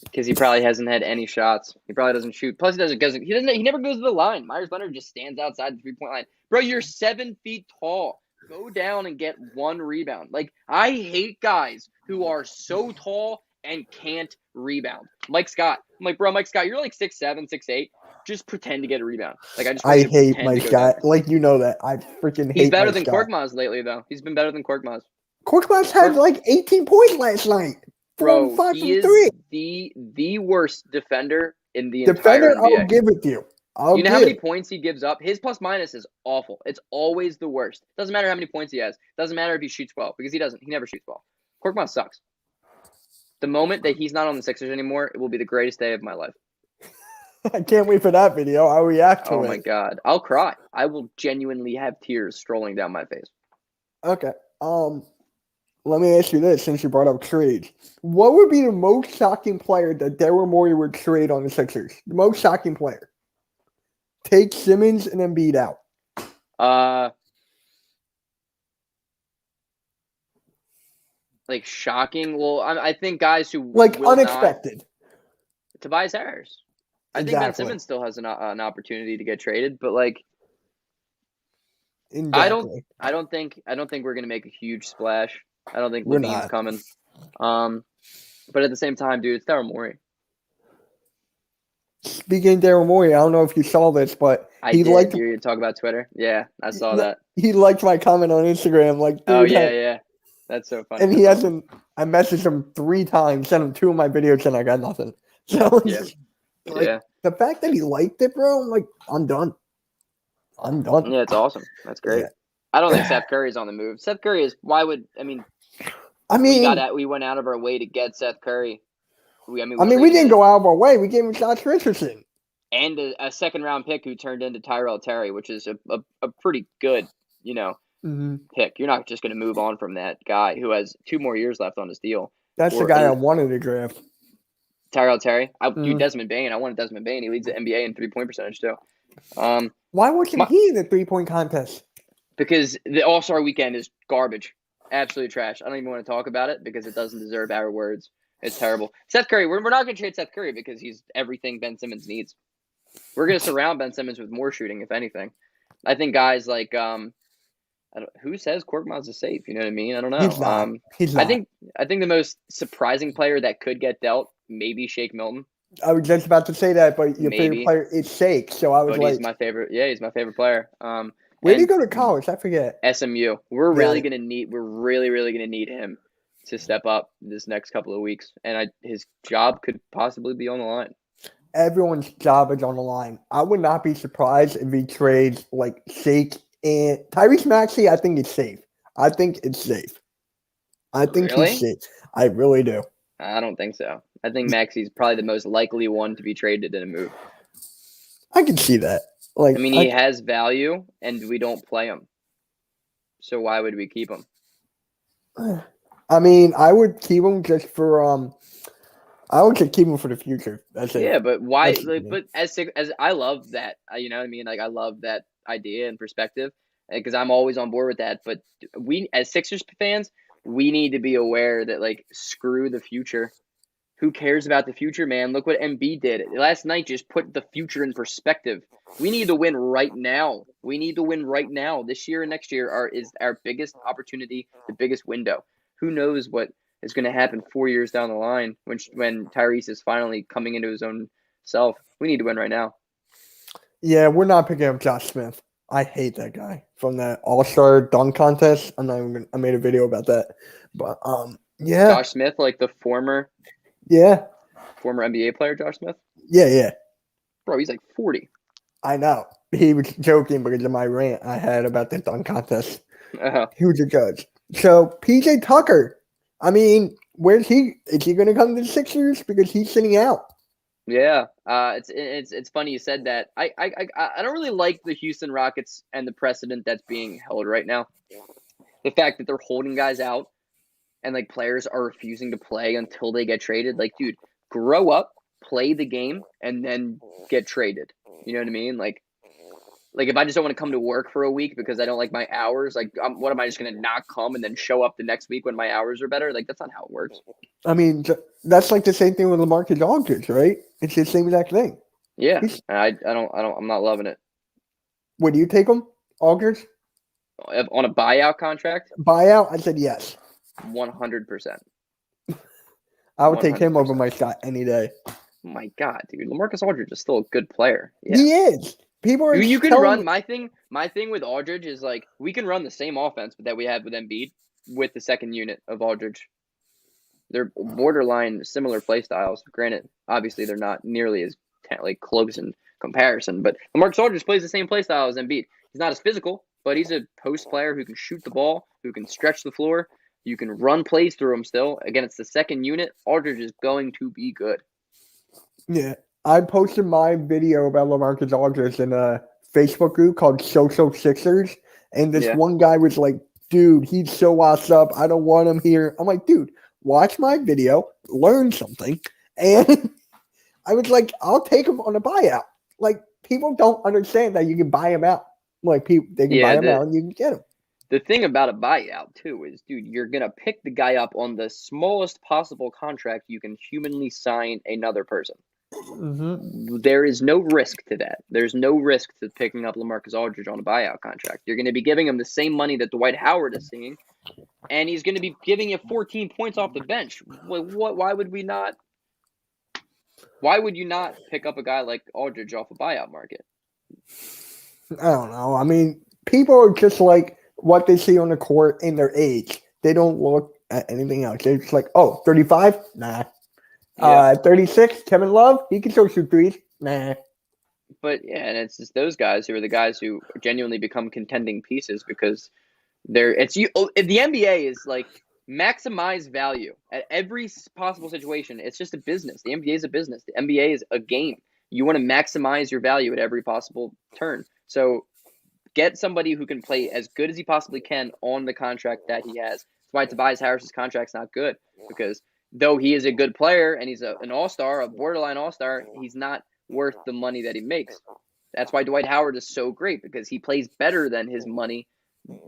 Because he probably hasn't had any shots. He probably doesn't shoot. Plus, he never goes to the line. Myers Leonard just stands outside the 3-point line. Bro, you're 7 feet tall. Go down and get 1 rebound. Like, I hate guys who are so tall and can't rebound. Mike Scott. I'm like, bro, Mike Scott, you're like 6'7", 6'8". Just pretend to get a rebound. Like, I just want I you to hate pretend my to go Scott. dunk. Like, you know that. I freaking He's hate better my than Scott. Korkmaz lately, though. He's been better than Korkmaz. Korkmaz had like 18 points last night. 4 Bro, 5 he from is 3. the worst defender in the entire Defender, I'll NBA. give it to you. You know how many points he gives up? His plus minus is awful. It's always the worst. Doesn't matter how many points he has. Doesn't matter if he shoots well, because he doesn't. He never shoots well. Korkmaz sucks. The moment that he's not on the Sixers anymore, it will be the greatest day of my life. I can't wait for that video. I'll react to Oh it. my god. I'll cry. I will genuinely have tears strolling down my face. Okay. Let me ask you this, since you brought up trades. What would be the most shocking player that Daryl Morey would trade on the Sixers? The most shocking player. Take Simmons and Embiid out. Like shocking. Well, I think guys who Like will unexpected. not. Tobias Harris. I think Ben Exactly. Simmons still has an opportunity to get traded, but like Exactly. I don't think we're gonna make a huge splash. I don't think We're Levine's not. coming. But at the same time, dude, it's Daryl Morey. Speaking of Daryl Morey, I don't know if you saw this, but I he did. liked You talk about Twitter? Yeah, I saw that. he liked my comment on Instagram. Like, dude, Oh yeah. That's so funny. and he hasn't. I messaged him 3 times, sent him 2 of my videos, and I got nothing. So Yeah. like, Yeah. the fact that he liked it, bro, I'm like, I'm done. I'm done. Yeah, it's awesome. That's great. Yeah. I don't think Seth Curry's on the move. Seth Curry is. Why would I mean? We went out of our way to get Seth Curry. We didn't go out of our way. We gave him Josh Richardson and a second round pick who turned into Tyrell Terry, which is a pretty good, pick. You're not just going to move on from that guy who has 2 more years left on his deal. That's the guy I wanted to draft. Tyrell Terry. Dude, Desmond Bain. I wanted Desmond Bain. He leads the NBA in 3-point percentage too. Why wasn't he in the 3-point contest? Because the All-Star weekend is garbage. Absolute trash. I don't even want to talk about it because it doesn't deserve our words. It's terrible. Seth Curry, we're not going to trade Seth Curry because he's everything Ben Simmons needs. We're going to surround Ben Simmons with more shooting, if anything. I think guys like who says Korkmaz is safe? You know what I mean? I don't know. He's not. I think the most surprising player that could get dealt maybe Shake Milton. I was just about to say that, but your favorite player is Shake, so I was but he's my favorite. Yeah, he's my favorite player. Where did he go to college? I forget. SMU. We're really going to need. We're really going to need him to step up this next couple of weeks, and his job could possibly be on the line. Everyone's job is on the line. I would not be surprised if he trades like Shake and Tyrese Maxey. I think it's safe. I think it's safe. I think he's safe. I really do. I don't think so. I think Maxey's probably the most likely one to be traded in a move. I can see that. Like, I mean, he has value, and we don't play him. So why would we keep him? I mean, I would keep him just for I would just keep him for the future. That's it. Yeah, but why? But as I love that, you know what I mean? Like, I love that idea and perspective because I'm always on board with that. But we, as Sixers fans, we need to be aware that, like, screw the future. Who cares about the future, man? Look what Embiid did last night. Just put the future in perspective. We need to win right now. We need to win right now. This year and next year is our biggest opportunity, the biggest window. Who knows what is going to happen 4 years down the line when Tyrese is finally coming into his own self. We need to win right now. Yeah, we're not picking up Josh Smith. I hate that guy from that All-Star dunk contest. I made a video about that. But yeah. Josh Smith, like the former NBA player, Josh Smith? Yeah. Bro, he's like 40. I know. He was joking because of my rant I had about the dunk contest. Uh, He was a judge. So PJ Tucker, I mean, where's he? Is he going to come to the Sixers because he's sitting out? yeah. It's funny you said that. I don't really like the Houston Rockets and the precedent that's being held right now. The fact that they're holding guys out and like players are refusing to play until they get traded. Like, dude, grow up, play the game, and then get traded. You know what I mean? Like if I just don't want to come to work for a week because I don't like my hours, like, what am I just gonna not come and then show up the next week when my hours are better? Like, that's not how it works. I mean, that's like the same thing with LaMarcus Aldridge, right? It's the same exact thing. Yeah, I'm not loving it. Would you take him, Aldridge? On a buyout contract, Buyout? I said yes. 100%. I would take him 100%. over my shot any day. Oh my God, dude, LaMarcus Aldridge is still a good player. Yeah. He is. People are. You can run my thing. My thing with Aldridge is like we can run the same offense that we had with Embiid with the second unit of Aldridge. They're borderline similar play styles. Granted, obviously they're not nearly as like close in comparison, but LaMarcus Aldridge plays the same play style as Embiid. He's not as physical, but he's a post player who can shoot the ball, who can stretch the floor. You can run plays through him still. Again, it's the second unit. Aldridge is going to be good. Yeah. I posted my video about LaMarcus Aldridge in a Facebook group called Social Sixers, and this one guy was like, dude, he's so washed up. I don't want him here. I'm like, dude, watch my video, learn something. And I was like, I'll take him on a buyout. Like, people don't understand that you can buy him out. Like, they can buy him out and you can get him. The thing about a buyout, too, is, dude, you're going to pick the guy up on the smallest possible contract you can humanly sign another person. Mm-hmm. There is no risk to that. There's no risk to picking up LaMarcus Aldridge on a buyout contract. You're going to be giving him the same money that Dwight Howard is seeing, and he's going to be giving you 14 points off the bench. Why would we not? Why would you not pick up a guy like Aldridge off a buyout market? I don't know. I mean, people are just like what they see on the court in their age. They don't look at anything else. They're just like, oh, 35? Nah. 36, Kevin Love, he can still shoot threes. Nah. But yeah, and it's just those guys who are the guys who genuinely become contending pieces because the NBA is like maximize value at every possible situation. It's just a business. The NBA is a business. The NBA is a game. You want to maximize your value at every possible turn. So get somebody who can play as good as he possibly can on the contract that he has. That's why Tobias Harris's contract's not good because though he is a good player and he's an all-star, a borderline all-star, he's not worth the money that he makes. That's why Dwight Howard is so great because he plays better than his money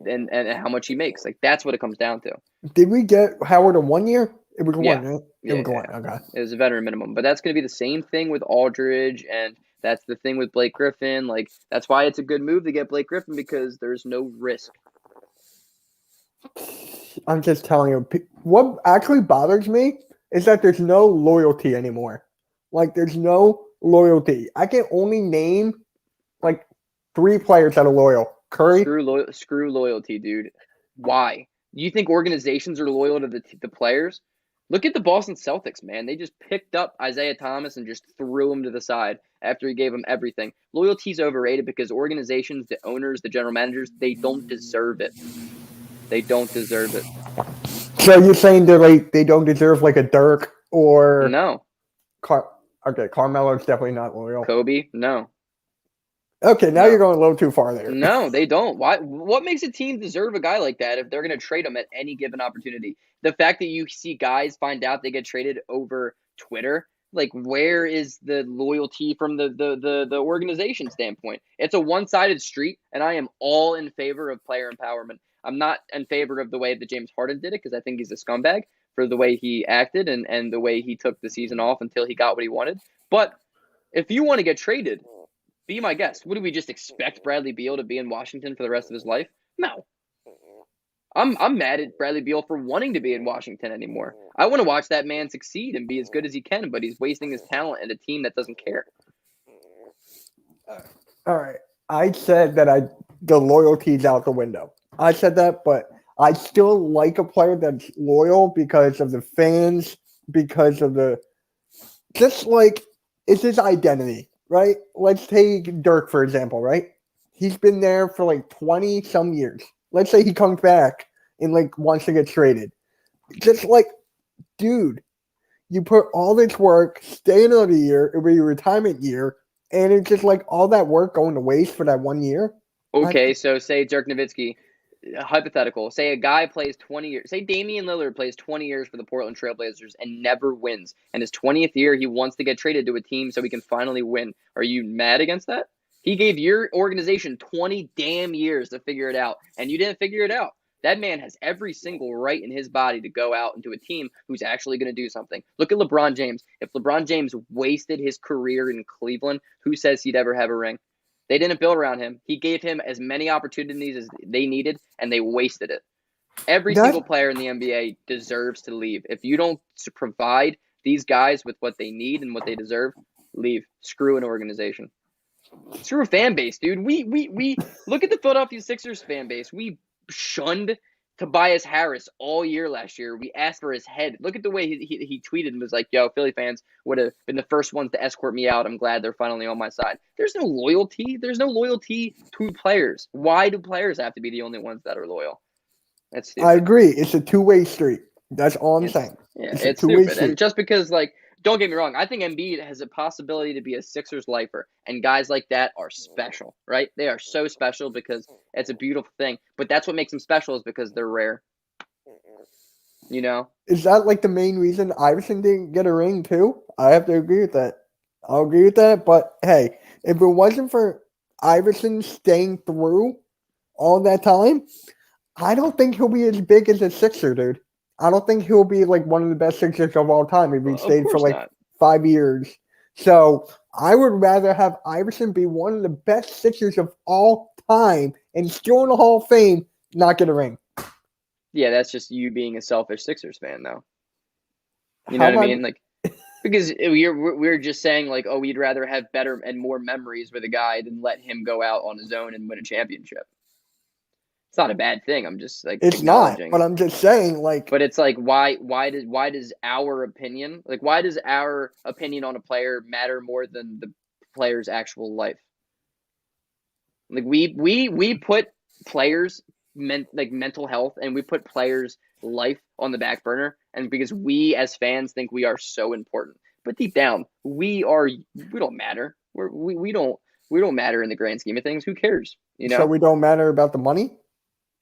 and how much he makes. Like, that's what it comes down to. Did we get Howard a 1 year? It was one, right? It was one. Okay. It was a veteran minimum. But that's going to be the same thing with Aldridge, and that's the thing with Blake Griffin. Like, that's why it's a good move to get Blake Griffin because there's no risk. I'm just telling you, what actually bothers me is that there's no loyalty anymore. Like, there's no loyalty. I can only name, like, 3 players that are loyal. Curry? Screw loyalty, dude. Why? Do you think organizations are loyal to the players? Look at the Boston Celtics, man. They just picked up Isaiah Thomas and just threw him to the side after he gave him everything. Loyalty's overrated because organizations, the owners, the general managers, they don't deserve it. They don't deserve it. So you're saying they don't deserve like a Dirk or no? Carmelo's definitely not loyal. Kobe, no. Okay, now you're going a little too far there. No, they don't. Why? What makes a team deserve a guy like that if they're going to trade him at any given opportunity? The fact that you see guys find out they get traded over Twitter, like where is the loyalty from the organization standpoint? It's a one-sided street, and I am all in favor of player empowerment. I'm not in favor of the way that James Harden did it because I think he's a scumbag for the way he acted and the way he took the season off until he got what he wanted. But if you want to get traded, be my guest. What do we just expect Bradley Beal to be in Washington for the rest of his life? No. I'm mad at Bradley Beal for wanting to be in Washington anymore. I want to watch that man succeed and be as good as he can, but he's wasting his talent and a team that doesn't care. All right. I said that the loyalty's out the window. I said that, but I still like a player that's loyal because of the fans, because of just like it's his identity, right? Let's take Dirk, for example, right? He's been there for like 20 some years. Let's say he comes back and like wants to get traded. Just like, dude, you put all this work, stay another year, it'll be your retirement year, and it's just like all that work going to waste for that 1 year. Okay, so say Dirk Nowitzki, hypothetical. Say a guy plays 20 years. Say Damian Lillard plays 20 years for the Portland Trailblazers and never wins. And his 20th year, he wants to get traded to a team so he can finally win. Are you mad against that? He gave your organization 20 damn years to figure it out, and you didn't figure it out. That man has every single right in his body to go out into a team who's actually going to do something. Look at LeBron James. If LeBron James wasted his career in Cleveland, who says he'd ever have a ring? They didn't build around him. He gave him as many opportunities as they needed, and they wasted it. Every single player in the NBA deserves to leave. If you don't provide these guys with what they need and what they deserve, leave. Screw an organization. Screw a fan base, dude. We look at the Philadelphia Sixers fan base. We shunned Tobias Harris all year last year. We asked for his head. Look at the way he tweeted and was like, yo, Philly fans would have been the first ones to escort me out. I'm glad they're finally on my side. There's no loyalty. There's no loyalty to players. Why do players have to be the only ones that are loyal? That's stupid. I agree. It's a two-way street. That's all I'm saying. Yeah, it's stupid. And just because, like, don't get me wrong, I think Embiid has a possibility to be a Sixers lifer, and guys like that are special, right? They are so special because it's a beautiful thing. But that's what makes them special is because they're rare. You know? Is that like the main reason Iverson didn't get a ring too? I have to agree with that. I'll agree with that. But hey, if it wasn't for Iverson staying through all that time, I don't think he'll be as big as a Sixer, dude. I don't think he'll be like one of the best Sixers of all time if he stayed for like 5 years. So I would rather have Iverson be one of the best Sixers of all time and still in the Hall of Fame, not get a ring. Yeah, that's just you being a selfish Sixers fan, though. You know what I mean? Like, because we're just saying like, oh, we'd rather have better and more memories with a guy than let him go out on his own and win a championship. It's not a bad thing. I'm just like it's not, but I'm just saying like. But it's like why does our opinion on a player matter more than the player's actual life? Like we put players mental health and we put players' life on the back burner, and because we as fans think we are so important, but deep down we don't matter. We don't matter in the grand scheme of things. Who cares? You know. So we don't matter about the money.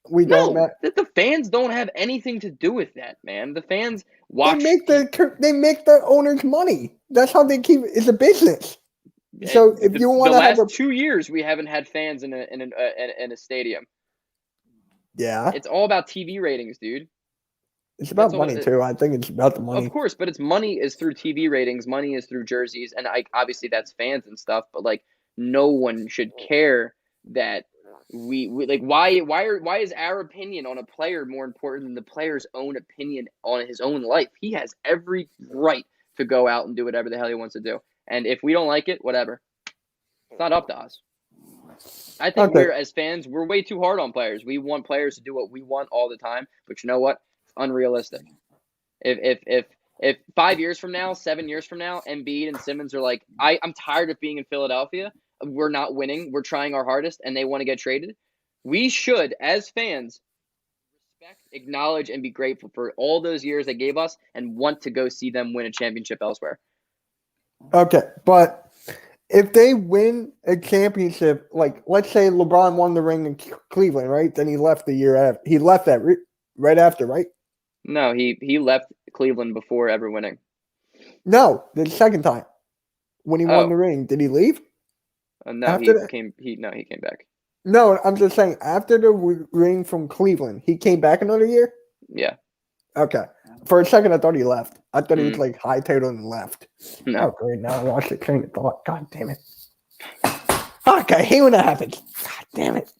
The fans don't have anything to do with that, man. The fans watch. They make their owners money. That's how they keep. It's a business. So if you want to have the last 2 years, we haven't had fans in a stadium. Yeah, it's all about TV ratings, dude. It's about money too. I think it's about the money. Of course, but money is through TV ratings. Money is through jerseys, and obviously that's fans and stuff. But like, no one should care that. We like why is our opinion on a player more important than the player's own opinion on his own life? He has every right to go out and do whatever the hell he wants to do. And if we don't like it, whatever. It's not up to us. I think we're as fans, we're way too hard on players. We want players to do what we want all the time, but you know what? It's unrealistic. If 5 years from now, 7 years from now, Embiid and Simmons are like, I'm tired of being in Philadelphia. We're not winning. We're trying our hardest, and they want to get traded. We should, as fans, respect, acknowledge, and be grateful for all those years they gave us and want to go see them win a championship elsewhere. Okay, but if they win a championship, like let's say LeBron won the ring in Cleveland, right? Then he left the year after. He left that right after, right? No, he left Cleveland before ever winning. No, the second time when he won the ring, did he leave? No, he came back. No, I'm just saying after the ring from Cleveland, he came back another year. Yeah. Okay. For a second, I thought he left. I thought he was like hightailed and left. No. Oh, great. Now I lost the train of thought. God damn it. Okay, I hate when that happens. God damn it.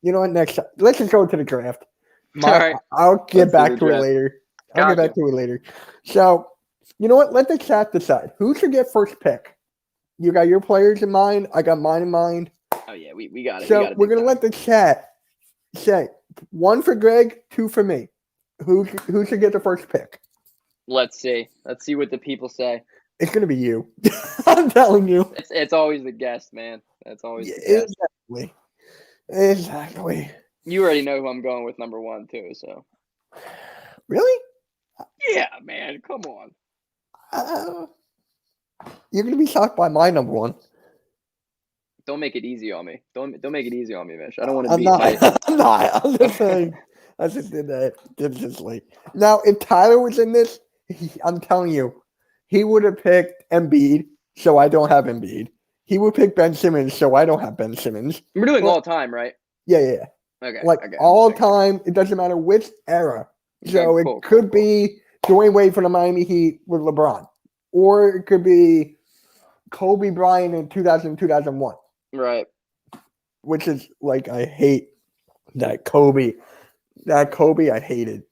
You know what? Next time, let's just go to the draft. All right. I'll get back to it later. Get back to it later. So, you know what? Let the chat decide. Who should get first pick? You got your players in mind. I got mine in mind. Oh, yeah. We got it. So, we're going to let the chat say 1 for Greg, 2 for me. Who should get the first pick? Let's see. Let's see what the people say. It's gonna be you. I'm telling you. It's always the guest, man. That's always Yeah, the guest. exactly. Exactly. You already know who I'm going with number one too. So Really? yeah, man, come on. Uh, you're gonna be shocked by my number one. Don't make it easy on me. Don't make it easy on me, Mitch. I don't want to I'm beat not. my. I'm not. I'm just saying. I just did that. Just like now, if Tyler was in this, I'm telling you, he would have picked Embiid, so I don't have Embiid. He would pick Ben Simmons, so I don't have Ben Simmons. We're doing But, all time, right? yeah. Okay. Like Okay. all time, it doesn't matter which era. So Okay, cool, it could cool. be Dwayne Wade from the Miami Heat with LeBron, or it could be Kobe Bryant in 2000, 2001. Right. Which is like I hate that Kobe. That Kobe I hated.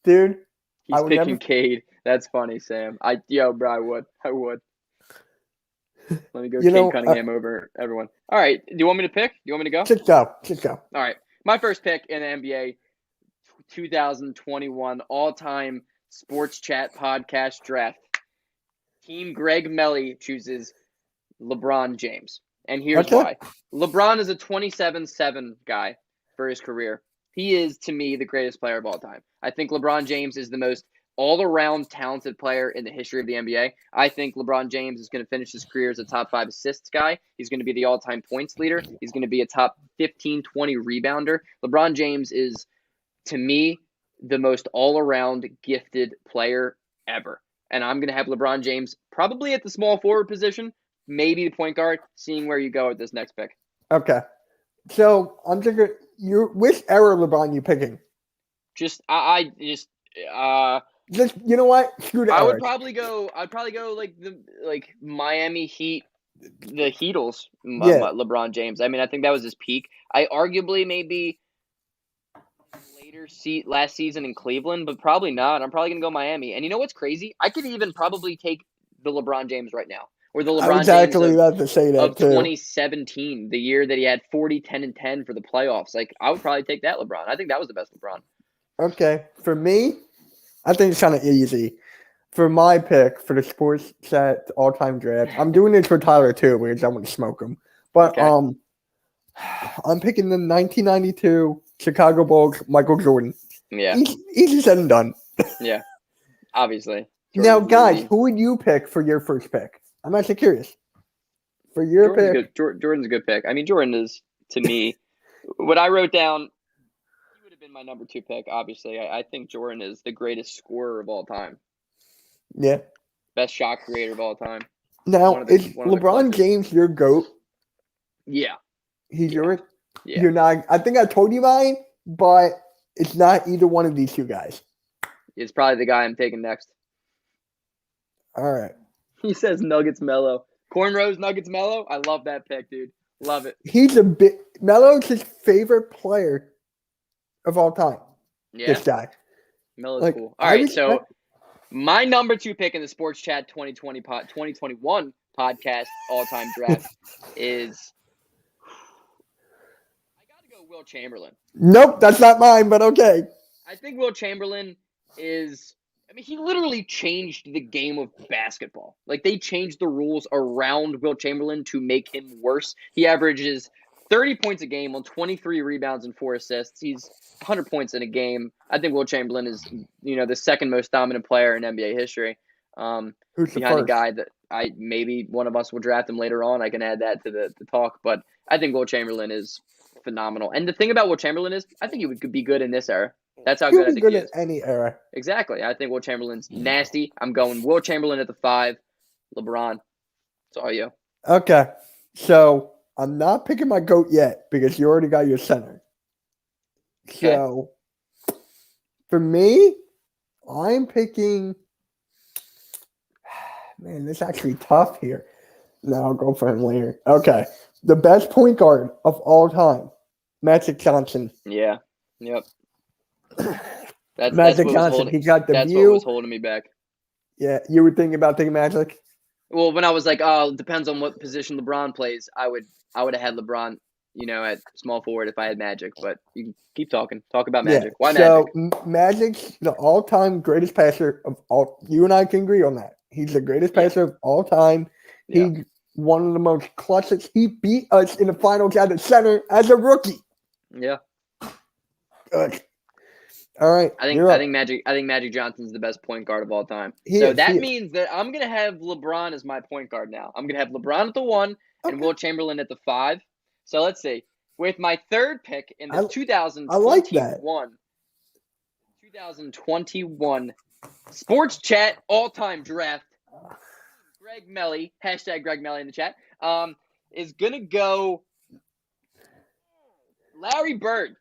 Dude, He's I would picking never Cade. That's funny, Sam. Bro, I would. Let me go you Cade know Cunningham over everyone. All right. Do you want me to pick? Do you want me to go? just go. All right. My first pick in the NBA 2021 all-time sports chat podcast draft. Team Greg Melly chooses LeBron James. And here's Okay. why. LeBron is a 27-7 guy for his career. He is, to me, the greatest player of all time. I think LeBron James is the most all-around talented player in the history of the NBA. I think LeBron James is going to finish his career as a top 5 assists guy. He's going to be the all-time points leader. He's going to be a top 15, 20 rebounder. LeBron James is, to me, the most all-around gifted player ever. And I'm going to have LeBron James probably at the small forward position, maybe the point guard, seeing where you go with this next pick. Okay. So I'm thinking which era LeBron you picking? Just Just you know what? Screw the I would eras. probably go like Miami Heat, the Heatles, Yeah. LeBron James. I mean, I think that was his peak. I arguably maybe later last season in Cleveland, but probably not. I'm probably gonna go Miami. And you know what's crazy? I could even probably take the LeBron James right now, or the I LeBron was James actually about to say that of too. 2017, the year that he had 40, 10, and 10 for the playoffs. Like, I would probably take that LeBron. I think that was the best LeBron. Okay. For me, I think it's kind of easy. For my pick for the sports chat all-time draft, I'm doing this for Tyler too because I want to smoke him. But Okay. I'm picking the 1992 Chicago Bulls, Michael Jordan. Yeah. Easy said and done. Yeah. Obviously. Now, Jordan's guys, movie. who would you pick for your first pick? I'm actually curious. For your pick, Jordan's a good pick. I mean, Jordan is, to me, what I wrote down, he would have been my number 2 pick, obviously. I think Jordan is the greatest scorer of all time. yeah. Best shot creator of all time. Now, is one of the LeBron clutchest. James your GOAT? Yeah. He's Yeah. yours? Yeah. You're not. I think I told you mine, but it's not either one of these two guys. It's probably the guy I'm taking next. All right. He says Nuggets Mellow. Cornrows Nuggets Mellow. I love that pick, dude. Love it. He's a bit. Melo's his favorite player of all time. Yeah. This guy. Mellow's cool. All right, so my number 2 pick in the Sports Chat 2021 podcast all-time draft is I got to go Will Chamberlain. Nope, that's not mine, but okay. I think Will Chamberlain is he literally changed the game of basketball. Like, they changed the rules around Will Chamberlain to make him worse. He averages 30 points a game on 23 rebounds and 4 assists. He's 100 points in a game. I think Will Chamberlain is, the second most dominant player in NBA history. Who's the behind first? a guy that maybe one of us will draft him later on. I can add that to the talk, but I think Will Chamberlain is phenomenal. And the thing about Will Chamberlain is, I think he could be good in this era. That's how good I think he is. In any era. Exactly. I think Will Chamberlain's nasty. I'm going Will Chamberlain at the 5. LeBron. It's all you. Okay. So I'm not picking my GOAT yet because you already got your center. Okay. So for me, I'm picking. Man, this is actually tough here. No, I'll go for him later. Okay. The best point guard of all time, Magic Johnson. Yeah. Yep. Magic Johnson. He got the that's view. what was holding me back. Yeah, you were thinking about taking Magic? Well, when I was like, oh, it depends on what position LeBron plays, I would have had LeBron, at small forward if I had Magic. But you can keep talking. Talk about Magic. Why Magic? So Magic's the all-time greatest passer of all. You and I can agree on that. He's the greatest Yeah. passer of all time. Yeah. He's one of the most clutchest. He beat us in the finals at the center as a rookie. Yeah. Good. All right, I you're up. think Magic Johnson's the best point guard of all time. He So is, that he is. means that I'm gonna have LeBron as my point guard now. I'm gonna have LeBron at the 1 and Okay. Wilt Chamberlain at the 5. So let's see. With my third pick in the I like that. 2021 Sports Chat all-time draft, Greg Melly, hashtag Greg Melly in the chat, is gonna go Larry Bird.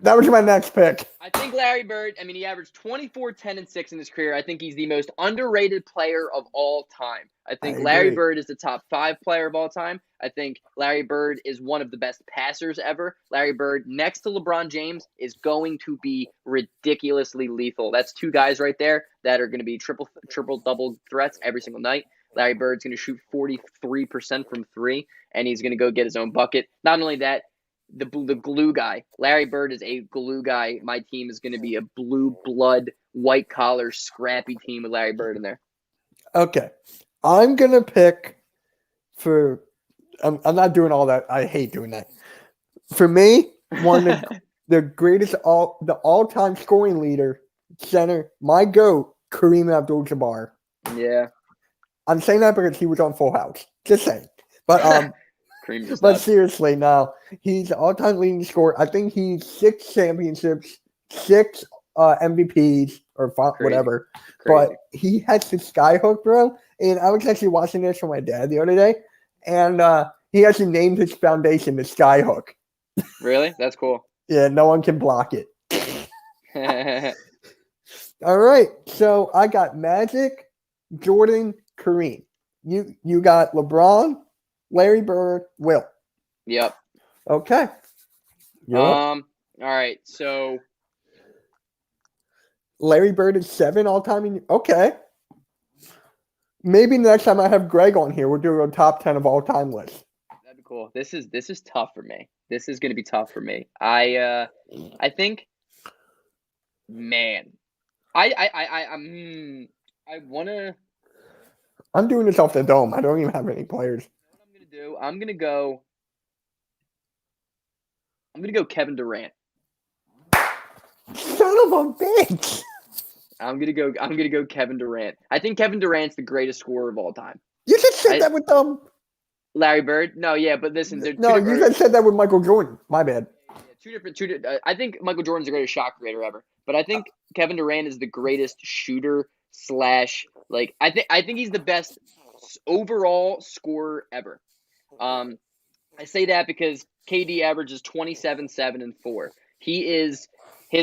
That was my next pick. I think Larry Bird, I mean, he averaged 24, 10, and 6 in his career. I think he's the most underrated player of all time. I think Larry agree. Bird is the top 5 player of all time. I think Larry Bird is one of the best passers ever. Larry Bird, next to LeBron James, is going to be ridiculously lethal. That's 2 guys right there that are going to be triple, double threats every single night. Larry Bird's going to shoot 43% from 3, and he's going to go get his own bucket. Not only that, the glue guy. Larry Bird is a glue guy. My team is going to be a blue blood, white collar, scrappy team with Larry Bird in there. Okay. I'm going to pick for – I'm not doing all that. I hate doing that. For me, one of the greatest – the all-time scoring leader, center, my GOAT, Kareem Abdul-Jabbar. Yeah. I'm saying that because he was on Full House. Just saying. But but seriously, now he's the all-time leading scorer. I think he's 6 championships, 6 MVPs or whatever. Crazy. But he has the skyhook, bro. And I was actually watching this from my dad the other day, and he actually named his foundation the Skyhook. Really? That's cool. Yeah, no one can block it. All right, so I got Magic, Jordan, Kareem. You got LeBron, Larry Bird, Wilt. Yep. Okay. All right. So Larry Bird is 7 all time. Okay. Maybe next time I have Greg on here, we'll do a top 10 of all time list. That'd be cool. This is tough for me. This is going to be tough for me. I think, man, I want to. I'm doing this off the dome. I don't even have any players. What I'm going to do? I'm going to go Kevin Durant. Son of a bitch. I'm gonna go Kevin Durant. I think Kevin Durant's the greatest scorer of all time. You just said that with Larry Bird. No, yeah, but listen, no, you just said that with Michael Jordan. My bad. Yeah, two different. I think Michael Jordan's the greatest shot creator ever, but I think Kevin Durant is the greatest shooter / like I think he's the best overall scorer ever. I say that because KD averages 27, 7, and 4. His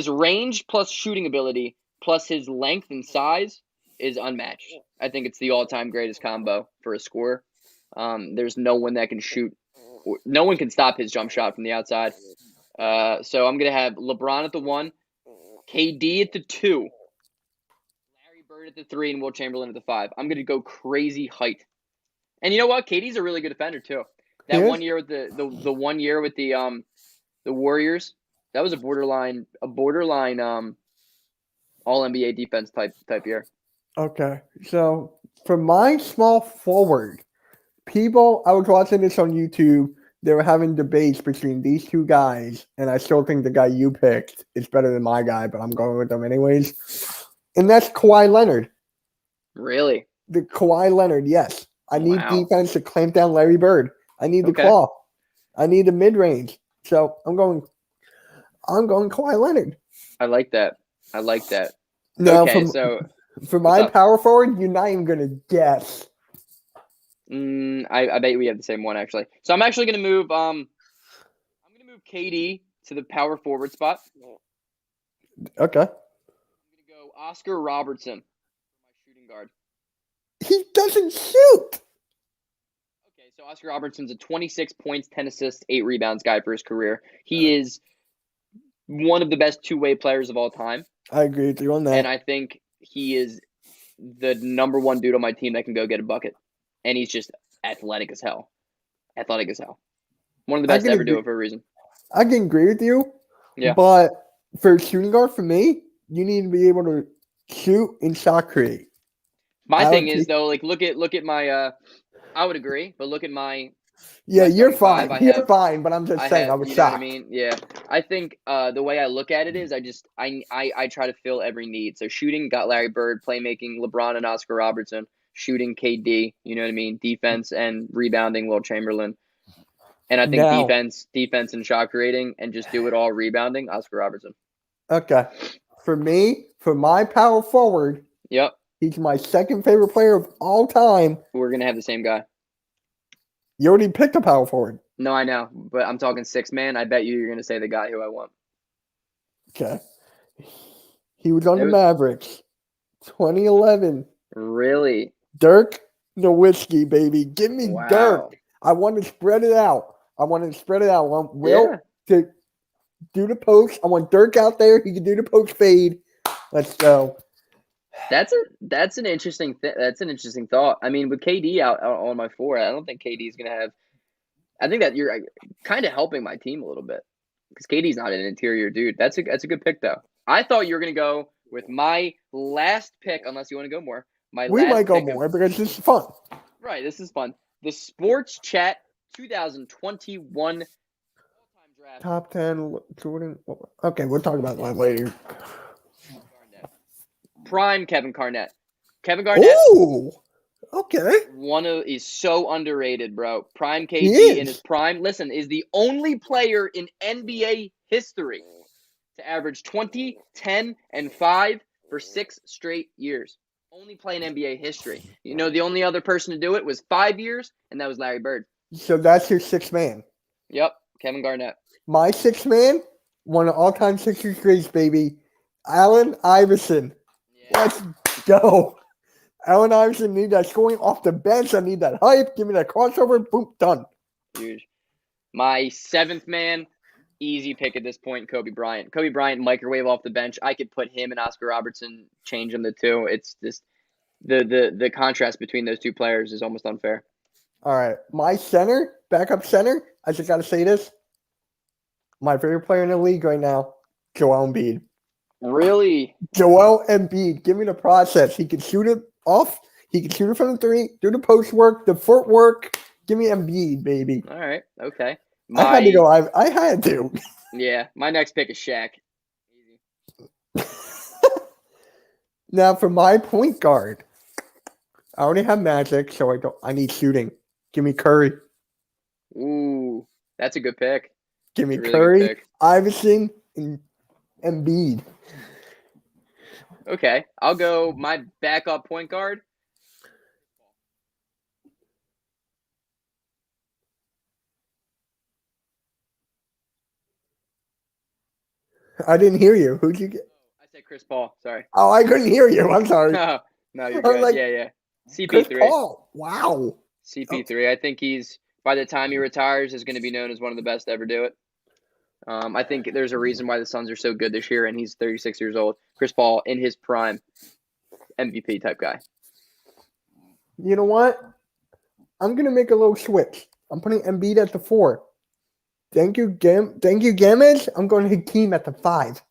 range plus shooting ability plus his length and size is unmatched. I think it's the all-time greatest combo for a scorer. There's no one that can shoot. No one can stop his jump shot from the outside. So I'm going to have LeBron at the 1, KD at the 2, Larry Bird at the 3, and Wilt Chamberlain at the 5. I'm going to go crazy height. And you know what? KD's a really good defender too. That 1 year with the 1 year with the Warriors, that was a borderline all NBA defense type year. Okay. So for my small forward, I was watching this on YouTube. They were having debates between these 2 guys, and I still think the guy you picked is better than my guy, but I'm going with them anyways. And that's Kawhi Leonard. Really? The Kawhi Leonard, yes. I need defense to clamp down Larry Bird. I need the claw. I need the mid-range. So I'm going Kawhi Leonard. I like that. Now, okay, so for my power forward, you're not even going to guess. I bet we have the same one actually. So I'm actually going to move. I'm going to move KD to the power forward spot. Okay. I'm going to go Oscar Robertson for my shooting guard. He doesn't shoot. Okay, so Oscar Robertson's a 26 points, 10 assists, 8 rebounds guy for his career. He is one of the best two-way players of all time. I agree with you on that. And I think he is the number 1 dude on my team that can go get a bucket. And he's just athletic as hell. One of the best to ever do it for a reason. I can agree with you. Yeah. But for shooting guard, for me, you need to be able to shoot and shot create. My I thing would is keep, though, like look at my. I would agree, but look at my yeah, you're starting five. fine. You're fine, but I'm just saying, I was You know what I shocked. mean? Yeah. I think the way I look at it is I try to fill every need. So shooting got Larry Bird, playmaking LeBron and Oscar Robertson, shooting KD, you know what I mean? Defense and rebounding Will Chamberlain. And I think Now, defense and shot creating and just do it all rebounding, Oscar Robertson. okay. For me, for my power forward, Yep. he's my second favorite player of all time. We're gonna have the same guy. You already picked a power forward. No, I know, but I'm talking 6-man. I bet you're gonna say the guy who I want. Okay. He was on the Who? Mavericks. 2011. Really? Dirk Nowitzki, baby. Give me Wow. Dirk. I want to spread it out. I want Will to do the post. I want Dirk out there. He can do the post fade. Let's go. That's an interesting that's an interesting thought. I mean, with KD out on my 4, I don't think KD is gonna have. I think that you're kind of helping my team a little bit because KD's not an interior dude. That's a good pick though. I thought you were gonna go with my last pick, unless you want to go more. We might go more because this is fun. Right, this is fun. The Sports Chat 2021 all-time draft. Top 10 Jordan. Okay, we'll talk about that later. Prime Kevin Garnett. Kevin Garnett. Ooh, okay. Is so underrated, bro. Prime He KD in is. his prime. Listen, is the only player in NBA history to average 20, 10, and 5 for 6 straight years. Only play in NBA history. You know, the only other person to do it was 5 years, and that was Larry Bird. So that's your 6-man. Yep, Kevin Garnett. My 6-man, one of all-time Sixers greats, baby. Allen Iverson. Yeah. Let's go. Allen Iverson, need that scoring off the bench. I need that hype. Give me that crossover. Boom, done. Huge. My 7th man, easy pick at this point, Kobe Bryant. Kobe Bryant, microwave off the bench. I could put him and Oscar Robertson, change them to 2. It's just the contrast between those two players is almost unfair. All right. My center, backup center, I just got to say this. My favorite player in the league right now, Joel Embiid. Really? Joel Embiid, give me the process. He can shoot it off. He can shoot it from the 3, do the post work, the footwork. Give me Embiid, baby. All right. Okay. I had to go. I had to. Yeah. My next pick is Shaq. Easy. Now for my point guard, I already have Magic, so I need shooting. Give me Curry. Ooh, that's a good pick. Give me Really Curry, Iverson, and Embiid. Okay, I'll go my backup point guard. I didn't hear you. Who'd you get? I said Chris Paul. Sorry. Oh, I couldn't hear you. I'm sorry. No, you're I was good. like, Yeah. Chris CP3. Paul. Wow. CP3. I think he's, by the time he retires, is going to be known as one of the best to ever do it. I think there's a reason why the Suns are so good this year, and he's 36 years old. Chris Paul, in his prime, MVP type guy. You know what? I'm gonna make a little switch. I'm putting Embiid at the 4. Thank you, Gamage. I'm going Hakeem at the 5.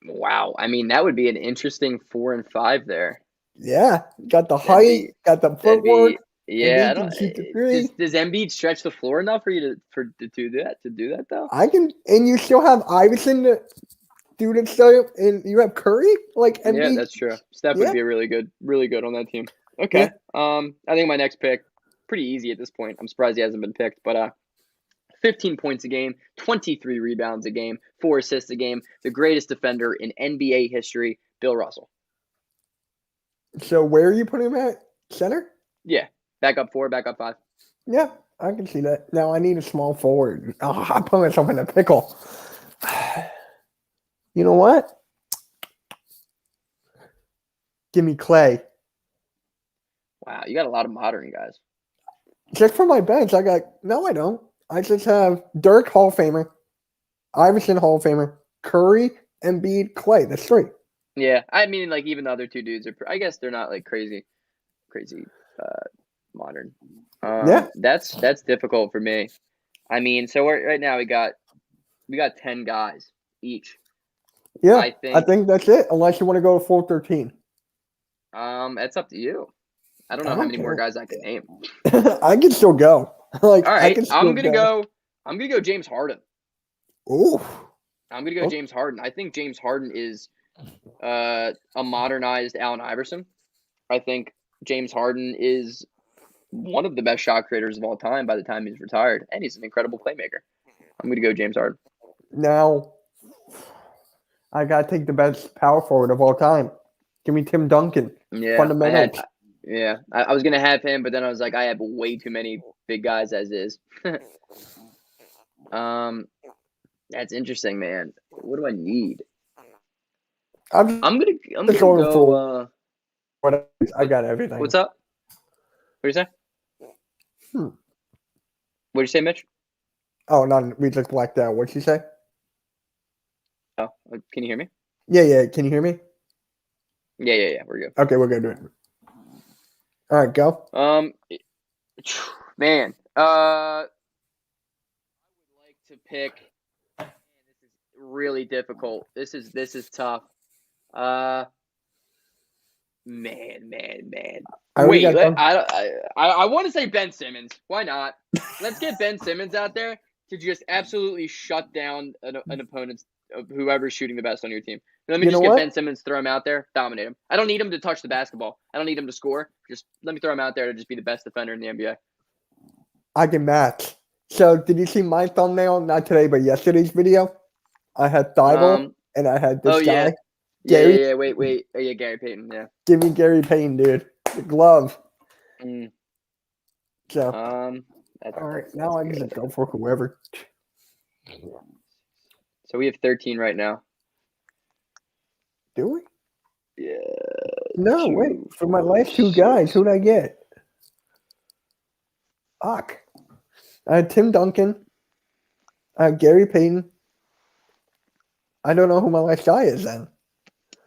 Wow. I mean, that would be an interesting 4 and 5 there. Yeah, got the height, got the footwork. Yeah, Embiid can shoot the 3. does Embiid stretch the floor enough for you to do that? To do that though, I can, and you still have Iverson to do the stuff, and you have Curry. Like Embiid. Yeah, that's true. Steph would be really good on that team. Okay. Yeah. I think my next pick, pretty easy at this point. I'm surprised he hasn't been picked, but 15 points a game, 23 rebounds a game, 4 assists a game, the greatest defender in NBA history, Bill Russell. So where are you putting him at? Center? Yeah. Backup 4, backup 5. Yeah, I can see that. Now I need a small forward. Oh, I put myself in a pickle. You know what? Give me Clay. Wow, you got a lot of modern guys. Just for my bench, I don't. I just have Dirk, Hall of Famer, Iverson, Hall of Famer, Curry, Embiid, Clay. That's 3. Yeah, I mean, like even the other 2 dudes are. I guess they're not like crazy, modern. Yeah, that's difficult for me. I mean, so right now we got 10 guys each. Yeah, I think that's it. Unless you want to go to 4-13. It's up to you. I don't I know how don't many more care. guys I can name. I can still go. Like All I right, can still go. I'm gonna go James Harden. Ooh. I'm gonna go Oh, James Harden. I think James Harden is a modernized Allen Iverson. I think James Harden is one of the best shot creators of all time by the time he's retired, and he's an incredible playmaker. I'm gonna go James Harden. now I gotta take the best power forward of all time. Give me Tim Duncan. Yeah, Fundamentals. I was gonna have him, but then I was like, I have way too many big guys as is. um, that's interesting, man. What do I need? I'm I'm just gonna going go. for what I What got everything. what's up? What do you say? Hmm. What did you say, Mitch? Oh no, we just blacked out. What'd you say? Oh, can you hear me? Yeah. Can you hear me? Yeah. We're good. Okay, we're good. All right, go. Man, I would like to pick. Man, this is really difficult. This is tough. Uh, man. I already Wait, got done. I want to say Ben Simmons. Why not? Let's get Ben Simmons out there to just absolutely shut down an opponent's whoever's shooting the best on your team. Let me You know just get Ben what? Simmons, throw him out there, dominate him. I don't need him to touch the basketball. I don't need him to score. Just let me throw him out there to just be the best defender in the NBA. I can match. So, did you see my thumbnail? Not today, but yesterday's video. I had Thibault and I had Oh this guy, yeah. Gary. Wait. Oh, yeah, Gary Payton. Yeah. Give me Gary Payton, dude. The glove. Mm, So, that's, all right, that's now I can good. just go for whoever. So we have 13 right now. Do we? Yeah. No, wait. 2, For my 4, last two 6. guys, who'd I get? Fuck. I had Tim Duncan. I had Gary Payton. I don't know who my last guy is then.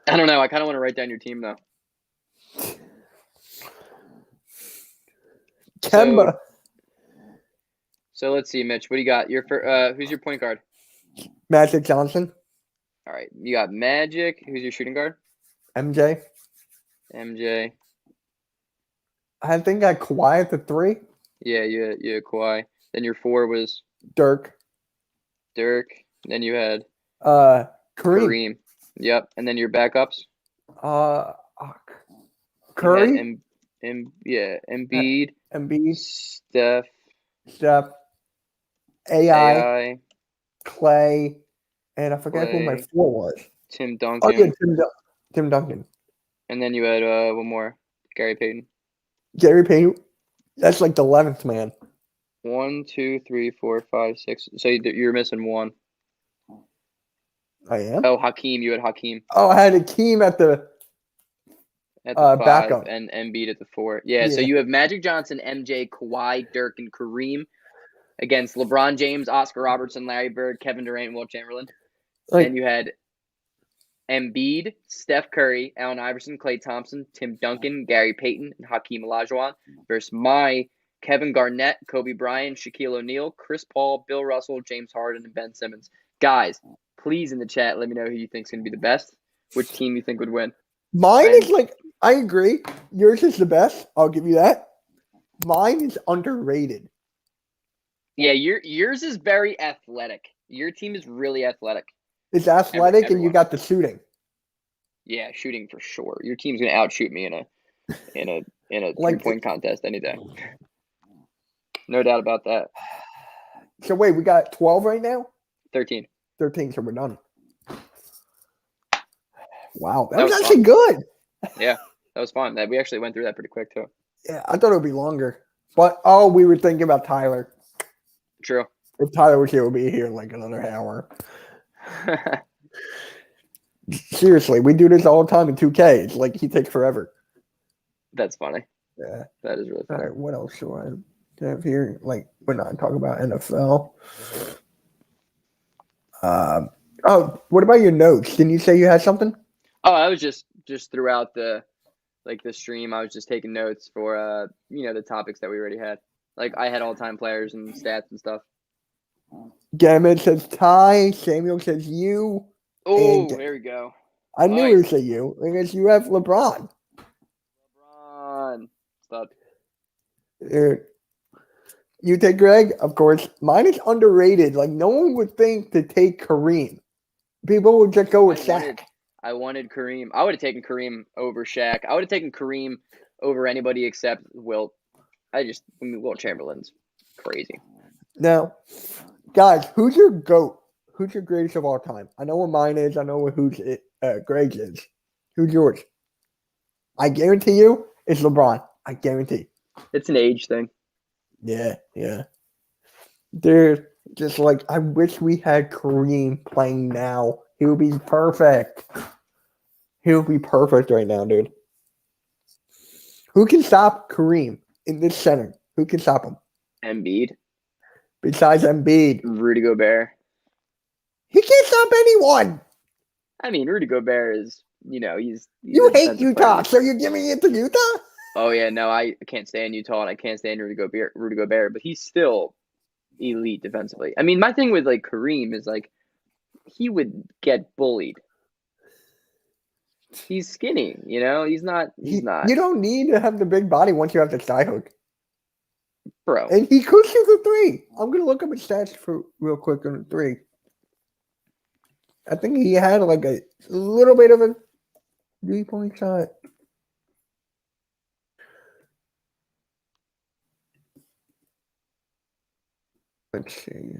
I don't know. I kind of want to write down your team though. Kemba. So let's see, Mitch. What do you got? Who's your point guard? Magic Johnson. All right, you got Magic. Who's your shooting guard? MJ. MJ. I think I Kawhi at the 3. Yeah, you had Kawhi. Then your 4 was Dirk. Dirk. Then you had Kareem. Kareem. Yep. And then your backups. Curry. Embiid. Embiid. Steph. AI. Clay. And I forgot who my 4 was. Tim Oh yeah, Duncan. Tim Duncan. And then you had one more. Gary Payton. Gary Payton. That's like the 11th man. 1, 2, 3, 4, 5, 6. So you're missing one. I am. Oh, Hakeem. You had Hakeem Oh, I had Hakeem at the 5 backup. and Embiid at the 4. Yeah, so you have Magic Johnson, MJ, Kawhi, Dirk, and Kareem against LeBron James, Oscar Robertson, Larry Bird, Kevin Durant, and Will Chamberlain. Then you had Embiid, Steph Curry, Allen Iverson, Klay Thompson, Tim Duncan, Gary Payton, and Hakeem Olajuwon versus my Kevin Garnett, Kobe Bryant, Shaquille O'Neal, Chris Paul, Bill Russell, James Harden, and Ben Simmons. Guys, please in the chat let me know who you think is going to be the best, which team you think would win. Mine is like, I agree. Yours is the best. I'll give you that. Mine is underrated. Yeah, yours is very athletic. Your team is really athletic. It's athletic, and you got the shooting. Yeah, shooting for sure. Your team's gonna outshoot me in a 3-point contest any day. No doubt about that. So wait, we got 12 right now? 13. 13, so we're done. Wow, that was actually fun. Good. Yeah, that was fun. We actually went through that pretty quick too. Yeah, I thought it would be longer. But we were thinking about Tyler. True. If Tyler was here, we'll be here in like another hour. Seriously, we do this all the time in 2K. It's like he takes forever. That's funny. Yeah. That is really funny. All right, what else do I have here? Like, we're not talking about NFL. What about your notes? Didn't you say you had something? Oh, I was just throughout the stream, I was just taking notes for the topics that we already had. Like I had all-time players and stats and stuff. Gammon says Ty. Samuel says you. Oh, there we go. I knew it would say you because you have LeBron. stud. Dude. You take Greg? Of course. Mine is underrated. Like, no one would think to take Kareem. People would just go with Shaq. I wanted Kareem. I would have taken Kareem over Shaq. I would have taken Kareem over anybody except Wilt. Wilt Chamberlain's crazy. Now, guys, who's your GOAT? Who's your greatest of all time? I know what mine is. I know what Greg's is. Who's yours? I guarantee you it's LeBron. I guarantee. It's an age thing. Yeah. Dude, just like, I wish we had Kareem playing now. He would be perfect. He would be perfect right now, dude. Who can stop Kareem in this center? Who can stop him? Embiid. Besides Embiid. Rudy Gobert. He can't stop anyone. I mean, Rudy Gobert is, he's you hate Utah, so you're giving it to Utah? Oh, yeah, no, I can't stand Utah, and I can't stand Rudy Gobert, but he's still elite defensively. I mean, my thing with, like, Kareem is, like, he would get bullied. He's skinny, He's not. You don't need to have the big body once you have the skyhook. Bro. And he could shoot the three. I'm going to look up his stats for real quick on the three. I think he had like a little bit of a 3-point shot. Let's see.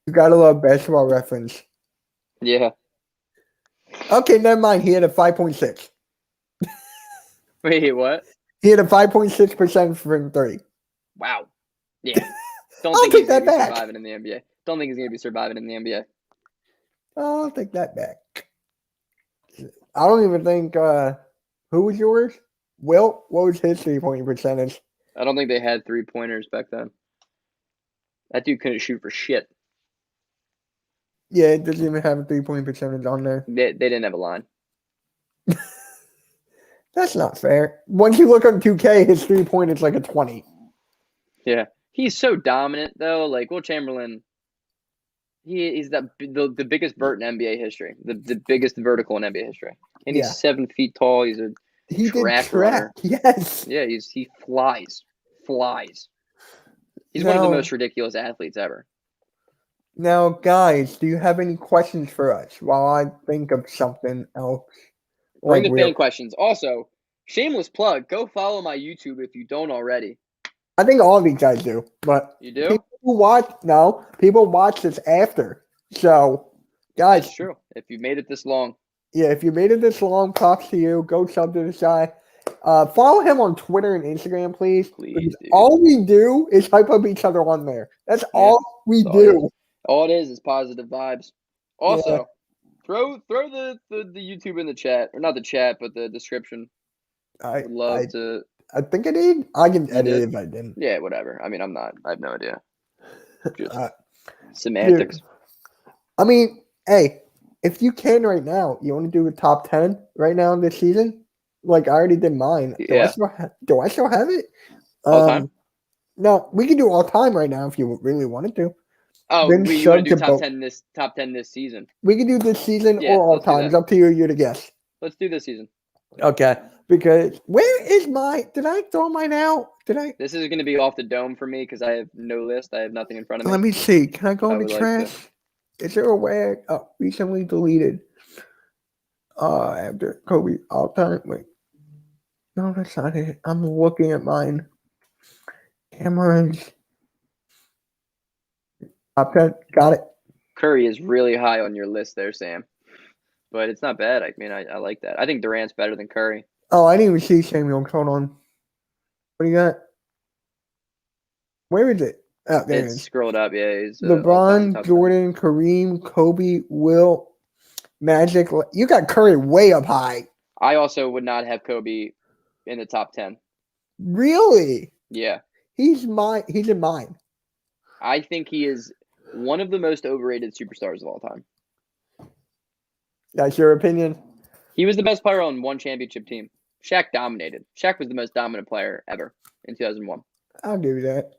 You gotta love basketball reference. Yeah. Okay, never mind. He had a 5.6. Wait, what? He had a 5.6% from three. Wow. Yeah. Don't think he's going to be surviving in the NBA. Don't think he's going to be surviving in the NBA. I'll take that back. I don't even think who was yours? Wilt, what was his 3-point percentage? I don't think they had 3-pointers back then. That dude couldn't shoot for shit. Yeah, it doesn't even have a 3-point percentage on there. They didn't have a line. That's not fair. Once you look on 2K, his 3-point is like a 20. Yeah. He's so dominant, though. Like, Wilt Chamberlain, he's the biggest vert in NBA history. The biggest vertical in NBA history. And he's 7 feet tall. He's a track runner. Yes. Yeah, he flies. He's one of the most ridiculous athletes ever. Now, guys, do you have any questions for us while I think of something else? Bring the fan questions. Also, shameless plug, go follow my YouTube if you don't already. I think all of these guys do, but you do? People watch this after. So, guys. That's true. If you made it this long. Yeah, if you made it this long, props to you. Go sub to this guy. Follow him on Twitter and Instagram, please. Please, dude. All we do is hype up each other on there. That's all we do. All it is positive vibes. Also, throw the YouTube in the chat, or not the chat, but the description. I would love to. I think I did. I can edit it if I didn't. Yeah, whatever. I mean, I'm not. I have no idea. Just semantics. Dude, I mean, hey, if you can right now, you want to do a top 10 right now this season? Like, I already did mine. Yeah. Do I still have it? All time? No, we can do all time right now if you really wanted to. Oh, you want to do top 10 this season? We can do this season or all time. It's up to you. You're the guest. Let's do this season. Okay. Because where is my? Did I throw mine out? This is going to be off the dome for me because I have no list. I have nothing in front of me. Let me see. Can I go in the trash? Is there a way? Oh, recently deleted. After Kobe all time. Wait. No, that's not it. I'm looking at mine. Cameron's top 10. Got it. Curry is really high on your list there, Sam. But it's not bad. I mean, I like that. I think Durant's better than Curry. Oh, I didn't even see Samuel. Hold on. What do you got? Where is it? Oh, there it is. Scrolled up. Yeah, he's LeBron, Jordan, Kareem, Kobe, Wilt, Magic. You got Curry way up high. I also would not have Kobe in the top 10. Really? Yeah. He's in mine. I think he is one of the most overrated superstars of all time. That's your opinion? He was the best player on one championship team. Shaq dominated. Shaq was the most dominant player ever in 2001. I'll give you that.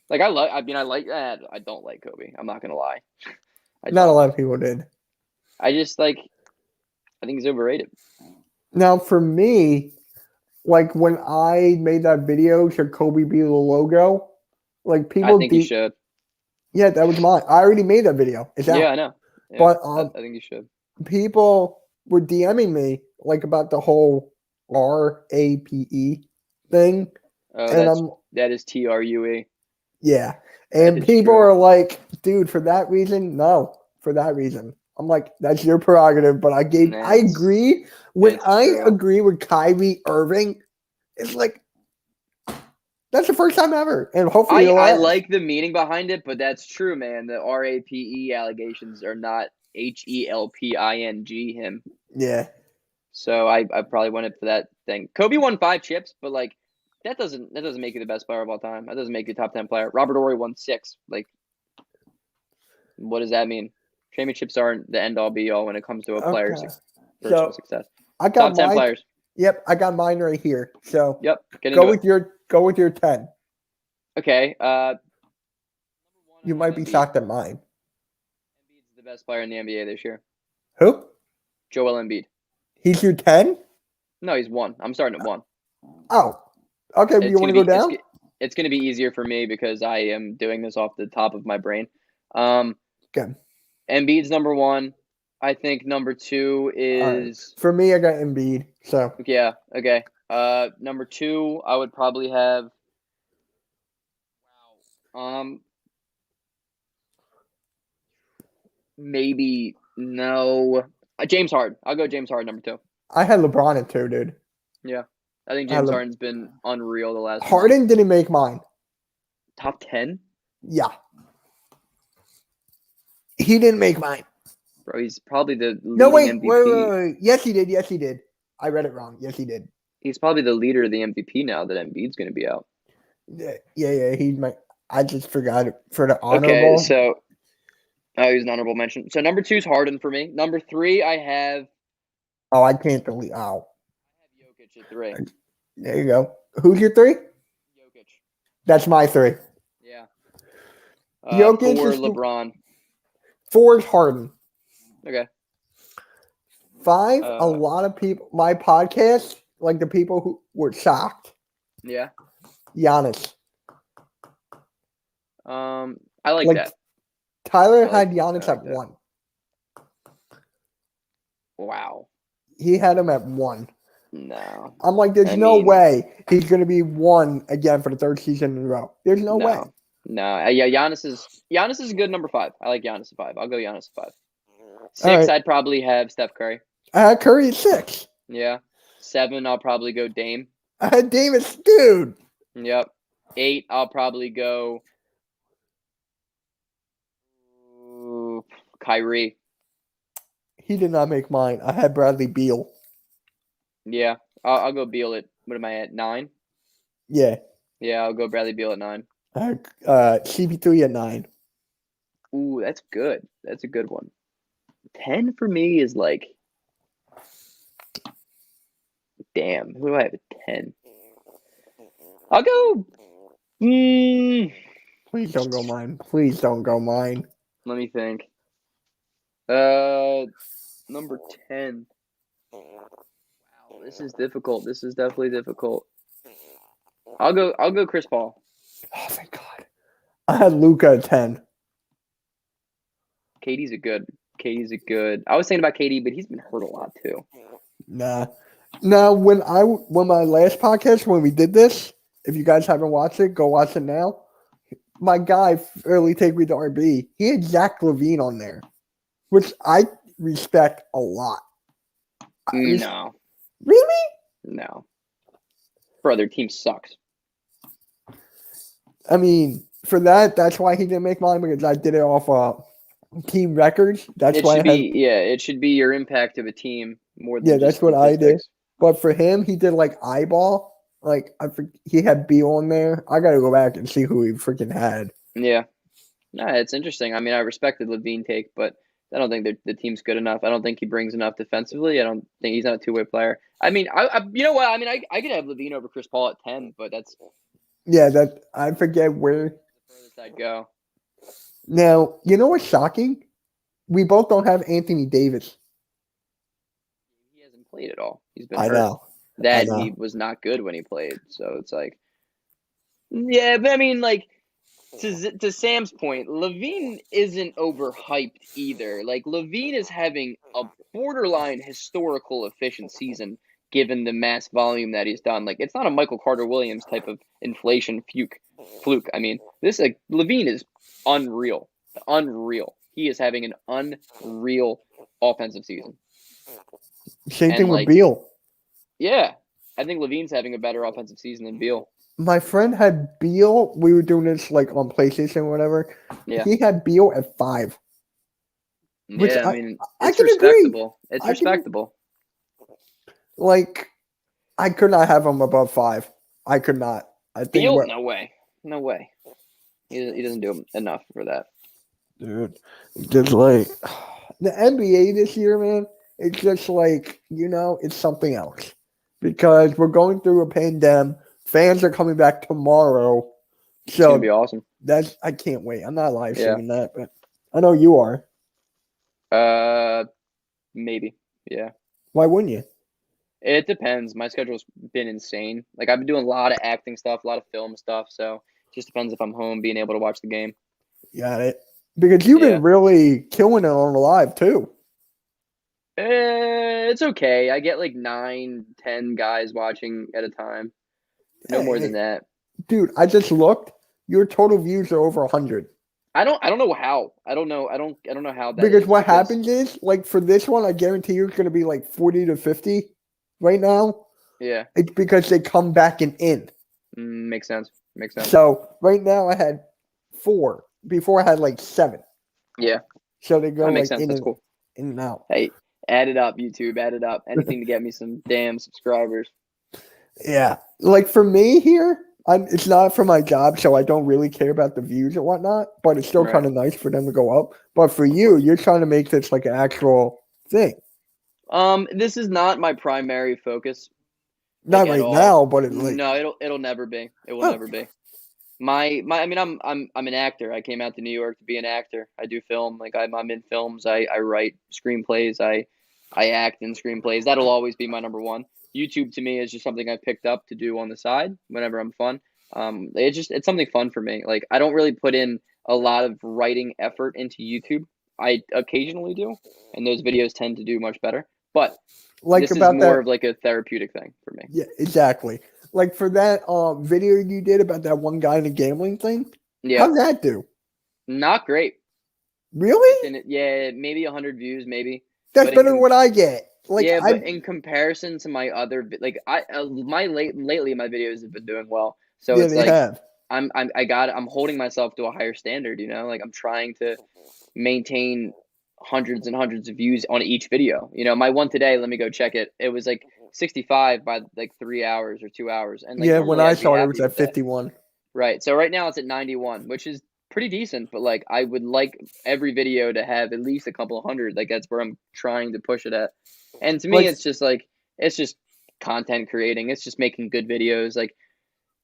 Like, I like that. I don't like Kobe. I'm not going to lie. Not a lot of people did. I just, I think he's overrated. Now, for me, like when I made that video, should Kobe be the logo? Like I people, think he should. yeah, that was mine. I already made that video. It's Yeah, out. I know. Yeah, But I think he should. people were DMing me like about the whole RAPE thing, Oh, and that is TRUE. yeah, That and is people true. are like, dude, for that reason, no, for that reason. I'm like, that's your prerogative, but I Nah, agree. When it's I true. agree with Kyrie Irving, it's like that's the first time ever, and hopefully it'll I last. like the meaning behind it, but that's true, man. The RAPE allegations are not HELPING him. Yeah. So I probably went it for that thing. Kobe won 5 chips, but like that doesn't make you the best player of all time. That doesn't make you a top 10 player. Robert Horry won 6. Like, what does that mean? Championships aren't the end all be all when it comes to a player's Okay. personal So success. I got Top 10 mine. players. Yep, I got mine right here. So Yep. Get go into with it. your 10. Okay. You might be shocked at mine. Embiid's the best player in the NBA this year. Who? Joel Embiid. He's your 10? No, he's 1. I'm starting at 1. Oh. Okay, you want to go down? It's gonna be easier for me because I am doing this off the top of my brain. Good. Embiid's number 1. I think number 2 is for me, I got Embiid. So yeah, okay. Number 2, I would probably have maybe no. James Harden. I'll go James Harden number 2. I had LeBron at 2, dude. Yeah. I think James Harden's been unreal the last Harden month. didn't make mine. Top 10? Yeah. He didn't make mine. Bro, he's probably the leading No, wait, MVP. wait. Yes, he did. Yes, he did. I read it wrong. Yes, he did. He's probably the leader of the MVP now that Embiid's going to be out. Yeah. He might. I just forgot it for the honorable. Okay, so he's an honorable mention. So number 2 is Harden for me. Number 3, I have. Oh, I can't delete. Oh. I have Jokic at 3. There you go. Who's your 3? Jokic. That's my 3. Yeah. Jokic 4, is LeBron. 4 is Harden. Okay. 5, a lot of people, my podcast, like the people who were shocked. Yeah. Giannis. I like that. Tyler had Giannis at 1. Wow. He had him at 1. No. I'm like, there's no way he's going to be 1 again for the 3rd season in a row. There's no way. No. Yeah, Giannis is a good number 5. I like Giannis at 5. I'll go Giannis at 5. 6, right. I'd probably have Steph Curry. I had Curry at 6. Yeah. 7, I'll probably go Dame. I had Davis, dude. Yep. 8, I'll probably go Kyrie. He did not make mine. I had Bradley Beal. Yeah. I'll go Beal at, what am I at, 9? Yeah. Yeah, I'll go Bradley Beal at 9. I had CP3 at 9. Ooh, that's good. That's a good one. 10 for me is like, damn, who do I have at 10? I'll go. Please don't go mine. Please don't go mine. Let me think. Number 10. Wow, this is difficult. This is definitely difficult. I'll go Chris Paul. Oh, thank God. I had Luka at 10. KD's a good. I was thinking about KD, but he's been hurt a lot too. Nah. Now, when my last podcast, when we did this, if you guys haven't watched it, go watch it now. My guy, Early Take Me to RB, he had Zach LaVine on there, which I respect a lot. No. Really? No. Bro, their team sucks. I mean, for that's why he didn't make mine, because I did it off team records. It should be your impact of a team more than that's what I did. But for him, he did like eyeball. Like he had Beal on there. I gotta go back and see who he freaking had. Yeah, no, it's interesting. I mean, I respected LaVine take, but I don't think the team's good enough. I don't think he brings enough defensively. I don't think he's not a two-way player. I mean, you know what? I mean, I could have LaVine over Chris Paul at 10, but that's I forget where the furthest I'd go. Now, you know what's shocking? We both don't have Anthony Davis. He hasn't played at all. He's been hurt. I know. I that he know. was not good when he played. So it's like, yeah, but I mean, like to Sam's point, Levine isn't overhyped either. Like Levine is having a borderline historical efficient season given the mass volume that he's done. Like it's not a Michael Carter Williams type of inflation fluke. I mean, this like Levine is unreal. Unreal. He is having an unreal offensive season. Same And thing with like, Beal. yeah, I think Levine's having a better offensive season than Beal. My friend had Beal. We were doing this like on PlayStation or whatever. Yeah. He had Beal at 5. Which Yeah, I mean, I it's can agree. respectable. It's I can respectable. like I could not have him above 5. I could not. I think Beal, what no way. No way. He doesn't do enough for that. dude, just like the NBA this year, man. It's just like it's something else because we're going through a pandemic. Fans are coming back tomorrow, It's gonna be so awesome. I can't wait. I'm not live Yeah. streaming that, but I know you are. Maybe. Yeah. Why wouldn't you? It depends. My schedule's been insane. Like I've been doing a lot of acting stuff, a lot of film stuff. So it just depends if I'm home, being able to watch the game. Got it. Because you've Yeah. been really killing it on the live too. It's okay. I get like 9, 10 guys watching at a time. No more than that. Dude, I just looked. Your total views are over 100. I don't know how. I don't know how that Because is what happens is, like for this one, I guarantee you it's going to be like 40 to 50 right now. Yeah. It's because they come back and in. Makes sense. Makes sense. So right now I had 4. Before I had like 7. Yeah. So they go That makes like sense. That's cool. in and out. Hey, add it up, YouTube. Add it up. Anything to get me some damn subscribers. Yeah. Like for me here, it's not for my job, so I don't really care about the views and whatnot, but it's still Right. kind of nice for them to go up. But for you, you're trying to make this like an actual thing. This is not my primary focus. Not Like, at right all. now, but it's like No, it'll never be. It will Oh. never be. I mean, I'm an actor. I came out to New York to be an actor. I do film. Like I'm in films. I write screenplays. I act in screenplays. That'll always be my number one. YouTube to me is just something I picked up to do on the side whenever I'm fun. It's something fun for me. Like I don't really put in a lot of writing effort into YouTube. I occasionally do, and those videos tend to do much better. But like this is about more that. of like a therapeutic thing for me. Yeah, exactly. Like for that video you did about that one guy in the gambling thing. Yeah, How'd that do? not great. Really? And yeah, maybe 100 views, maybe. That's But in better than what I get. Like yeah, I but in comparison to my other like lately my videos have been doing well. So yeah, it's they like have. I'm holding myself to a higher standard, you know? Like I'm trying to maintain hundreds and hundreds of views on each video. You know, my one today, let me go check it. It was like 65 by like 3 hours or 2 hours. And like Yeah, when normally I I'd be saw it, it happy was with at that. 51. Right. So right now it's at 91, which is pretty decent, but like I would like every video to have at least a couple of hundred. Like that's where I'm trying to push it at. And to me, Like- it's just like it's just content creating. It's just making good videos. Like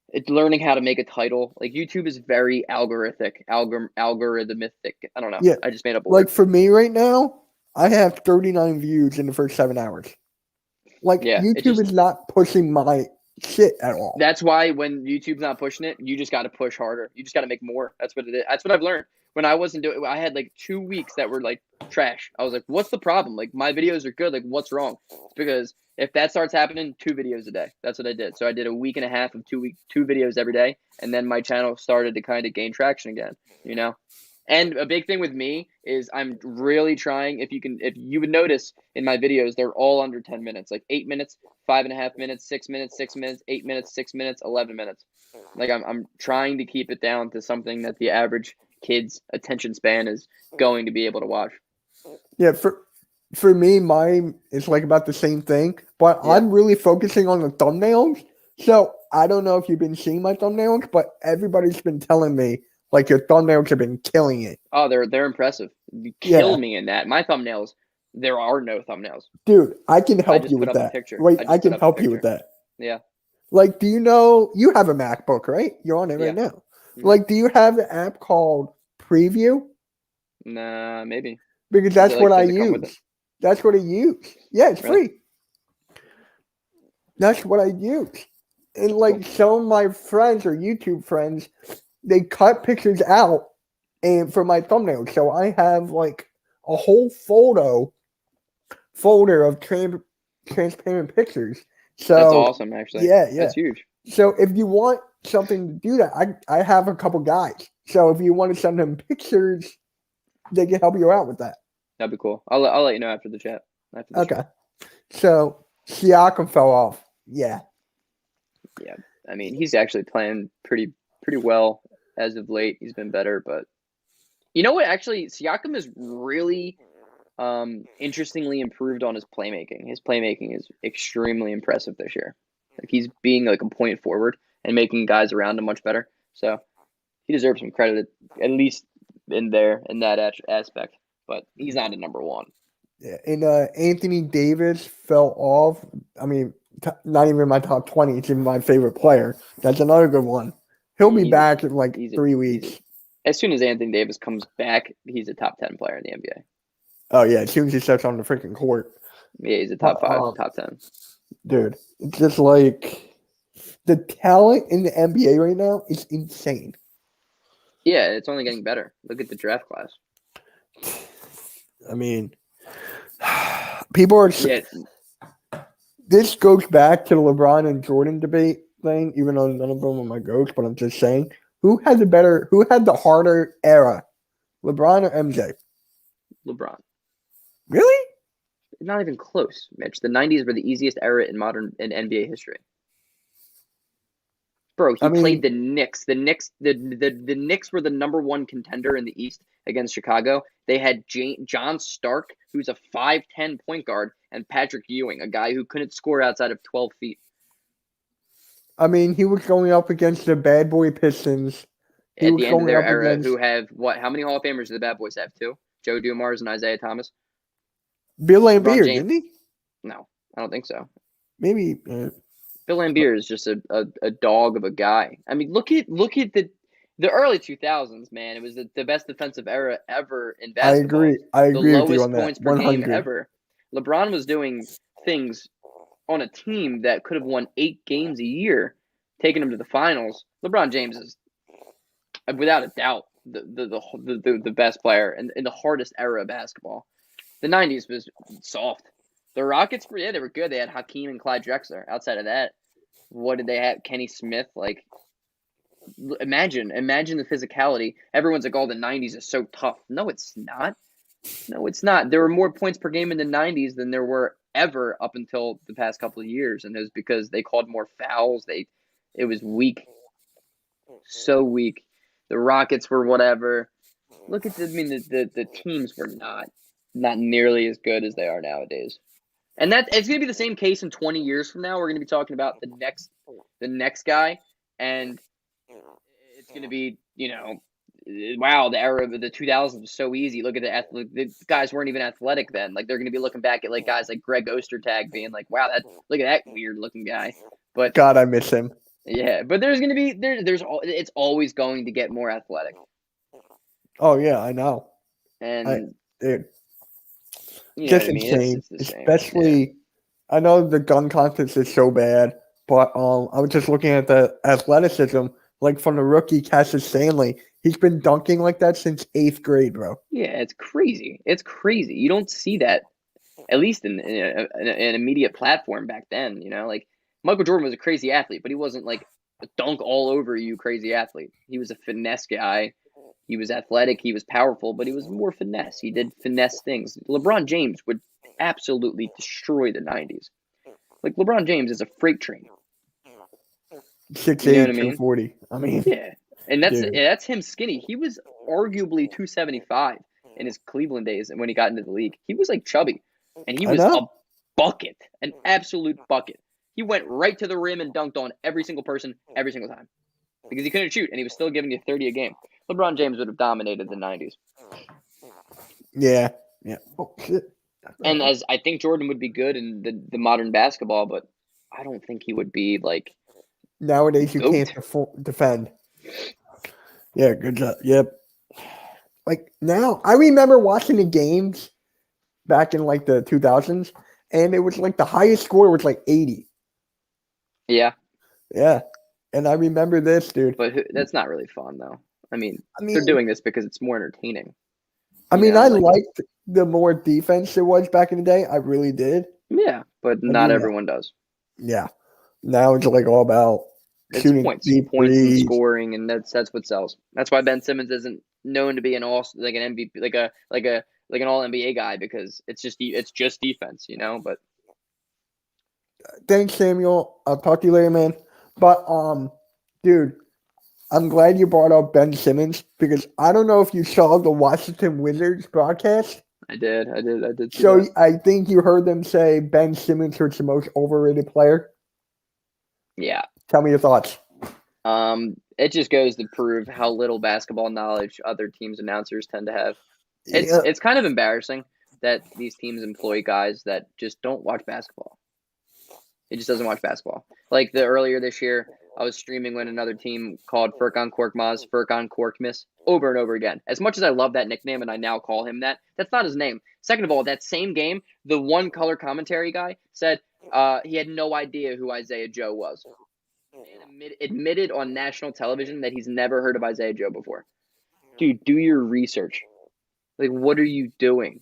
it's learning how to make a title. Like YouTube is very algorithmic. I don't know. Yeah. I just made up a Like word. for me right now, I have 39 views in the first 7 hours. Like Yeah, it YouTube just- is not pushing my shit at all. That's why when YouTube's not pushing it, you just got to push harder. You just got to make more. That's what it is. That's what I've learned. When I wasn't doing, I had like 2 weeks that were like trash. I was like, "What's the problem? Like my videos are good. Like what's wrong?" It's because if that starts happening, 2 videos a day. That's what I did. So I did a week and a half of 2 videos every day, and then my channel started to kind of gain traction again. You know. And a big thing with me is I'm really trying. If you would notice in my videos, they're all under 10 minutes, like 8 minutes, 5.5 minutes, 6 minutes, 6 minutes, 8 minutes, 6 minutes, 11 minutes. Like I'm trying to keep it down to something that the average kid's attention span is going to be able to watch. Yeah, for me, mine is like about the same thing, but Yeah. I'm really focusing on the thumbnails. So I don't know if you've been seeing my thumbnails, but everybody's been telling me like your thumbnails have been killing it. Oh, they're impressive. You kill Yeah. me in that. My thumbnails, there are no thumbnails. Dude, I can I help just you put with up a that. picture. Right, I just I put can up a help you with picture. that. Yeah. Like, do you know you have a MacBook, right? You're on it right now. Mhm. Like, do you have an app called Preview? Nah, maybe. Because that's Does it, what I does it come with use. That's what I use. Yeah, it's Really? free. That's what I use. And Cool. like some of my friends or YouTube friends, they cut pictures out and for my thumbnail. So I have like a whole folder of transparent pictures. That's So awesome, actually. yeah. That's huge. So if you want something to do that, I have a couple guys. So if you want to send them pictures, they can help you out with that. That'd be cool. I'll let you know after the chat. After the show. Okay. So Siakam fell off. Yeah. Yeah. I mean, he's actually playing pretty well as of late. He's been better, but you know what? Actually, Siakam is really interestingly improved on his playmaking. His playmaking is extremely impressive this year. Like he's being like a point forward and making guys around him much better. So he deserves some credit at least in that aspect. But he's not a number one. Yeah. And Anthony Davis fell off. I mean, not even my top 20. He's even my favorite player. That's another good one. He'll be back in like 3 weeks. As soon as Anthony Davis comes back, he's a top 10 player in the NBA. Oh, yeah. As soon as he steps on the freaking court. Yeah, he's a top 5, top 10. Dude, it's just like the talent in the NBA right now is insane. Yeah, it's only getting better. Look at the draft class. I mean, people are. Yeah. This goes back to the LeBron and Jordan debate thing, even though none of them are my goats, but I'm just saying, who had the harder era, LeBron or MJ? LeBron. Really? Not even close, Mitch. The 90s were the easiest era in NBA history. Bro, he played the Knicks. The Knicks were the number 1 contender in the East against Chicago. They had John Stark, who's a 5'10" point guard, and Patrick Ewing, a guy who couldn't score outside of 12 feet. I mean, he was going up against the bad boy Pistons. At the end of their era, who have what? How many Hall of Famers do the bad boys have? 2? Joe Dumars and Isaiah Thomas. Bill Laimbeer, didn't he? No, I don't think so. Maybe. Bill Laimbeer is just a dog of a guy. I mean, look at the early 2000s, man. It was the best defensive era ever in basketball. I agree. The with you on lowest points that. per game ever. LeBron was doing things on a team that could have won 8 games a year, taking them to the finals. LeBron James is, without a doubt, the best player in the hardest era of basketball. The 90s was soft. The Rockets were, they were good. They had Hakeem and Clyde Drexler. Outside of that, what did they have? Kenny Smith. Like, imagine the physicality. Everyone's like, oh, the 90s is so tough. No, it's not. No, it's not. There were more points per game in the 90s than there were ever up until the past couple of years. And it was because they called more fouls. It was weak. So weak. The Rockets were whatever. Look at the teams were not nearly as good as they are nowadays. And it's going to be the same case in 20 years from now. We're going to be talking about the next guy, and it's going to be, wow, the era of the 2000s was so easy. Look at the guys weren't even athletic then. Like, they're going to be looking back at like guys like Greg Ostertag being like, wow, look at that weird looking guy. But God, I miss him. Yeah, but there's going to be it's always going to get more athletic. Oh yeah, I know. And dude. Just insane. Especially, I know the gun contest is so bad, but I was just looking at the athleticism, like from the rookie Cassius Stanley. He's been dunking like that since 8th grade, bro. Yeah, it's crazy. It's crazy. You don't see that, at least in an immediate platform back then. Like Michael Jordan was a crazy athlete, but he wasn't like a dunk all over you crazy athlete. He was a finesse guy. He was athletic, he was powerful, but he was more finesse. He did finesse things. LeBron James would absolutely destroy the 90s. Like, LeBron James is a freight train. 6'8", 240. I mean, yeah. And that's him skinny. He was arguably 275 in his Cleveland days and when he got into the league. He was like chubby. And he was a bucket, an absolute bucket. He went right to the rim and dunked on every single person every single time. Because he couldn't shoot, and he was still giving you 30 a game. LeBron James would have dominated the 90s. Yeah. Oh, shit. And as I think Jordan would be good in the modern basketball, but I don't think he would be like nowadays. You can't defend. Yeah, good job. Yep. Like now, I remember watching the games back in like the 2000s, and it was like the highest score was like 80. Yeah, Yeah. And I remember this, dude. but that's not really fun though. I mean, I they're mean, doing this because it's more entertaining. I You mean, know, I like liked the more defense there was back in the day. I really did. yeah, but I not mean, everyone does. yeah. Now it's like all about It's shooting deep points and threes. scoring, and that's what sells. That's why Ben Simmons isn't known to be an all like an MVP, like an all NBA guy because it's just defense, you know. But Thanks, Samuel. I'll talk to you later, man. But dude, I'm glad you brought up Ben Simmons because I don't know if you saw the Washington Wizards broadcast. I did see So that. I think you heard them say Ben Simmons was the most overrated player. Yeah. Tell me your thoughts. It just goes to prove how little basketball knowledge other teams' announcers tend to have. Yeah, It's kind of embarrassing that these teams employ guys that just don't watch basketball. He just doesn't watch basketball. Like the earlier this year, I was streaming when another team called Furkan Korkmaz Furkan Korkmaz over and over again. As much as I love that nickname and I now call him that, that's not his name. Second of all, that same game, the one color commentary guy said he had no idea who Isaiah Joe was. Man admitted on national television that he's never heard of Isaiah Joe before. Dude, do your research. Like, what are you doing?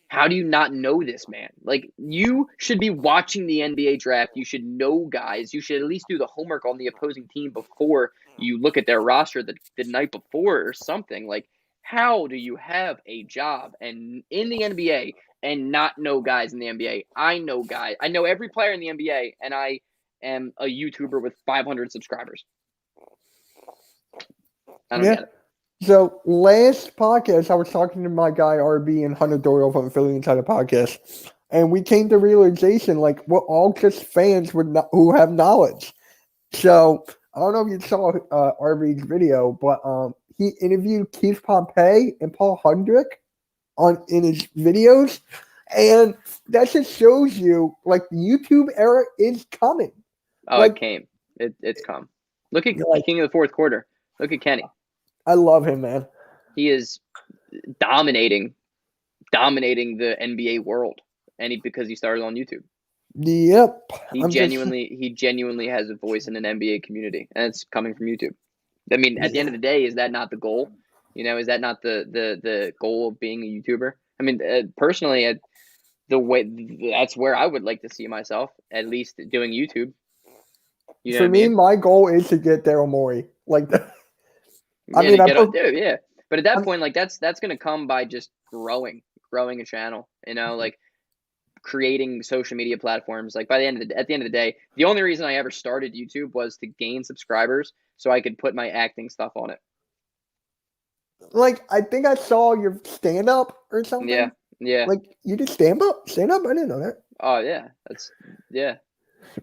How do you not know this, man? Like, you should be watching the NBA draft. You should know guys. You should at least do the homework on the opposing team before you look at their roster the night before or something. Like, how do you have a job and in the NBA and not know guys in the NBA? I know guys. I know every player in the NBA, and I am a YouTuber with 500 subscribers. I don't yeah. get it. So last podcast, I was talking to my guy RB and Hunter Doyle from Philly Insider Podcast, and we came to realization like we're all just fans who have knowledge. So I don't know if you saw RB's video, but he interviewed Keith Pompey and Paul Hundrick in his videos, and that just shows you like the YouTube era is coming. Oh, Like, it came. It's come. Look at like King of the Fourth Quarter. Look at Kenny. I love him, man. He is dominating the NBA world, and because he started on YouTube. Yep, He genuinely has a voice in an NBA community, and it's coming from YouTube. I mean, at the end of the day, is that not the goal? You know, is that not the goal of being a YouTuber? I mean, personally, the way that's where I would like to see myself, at least doing YouTube. You know for what I me, mean? my goal is to get Daryl Morey. Like, Yeah, I mean, to get on, dude. Yeah, but at that point, like that's gonna come by just growing a channel. You know, like creating social media platforms. Like at the end of the day, the only reason I ever started YouTube was to gain subscribers so I could put my acting stuff on it. like I think I saw your stand up or something. Yeah, yeah. Like you did stand up? Stand up? I didn't know that. Oh yeah, yeah.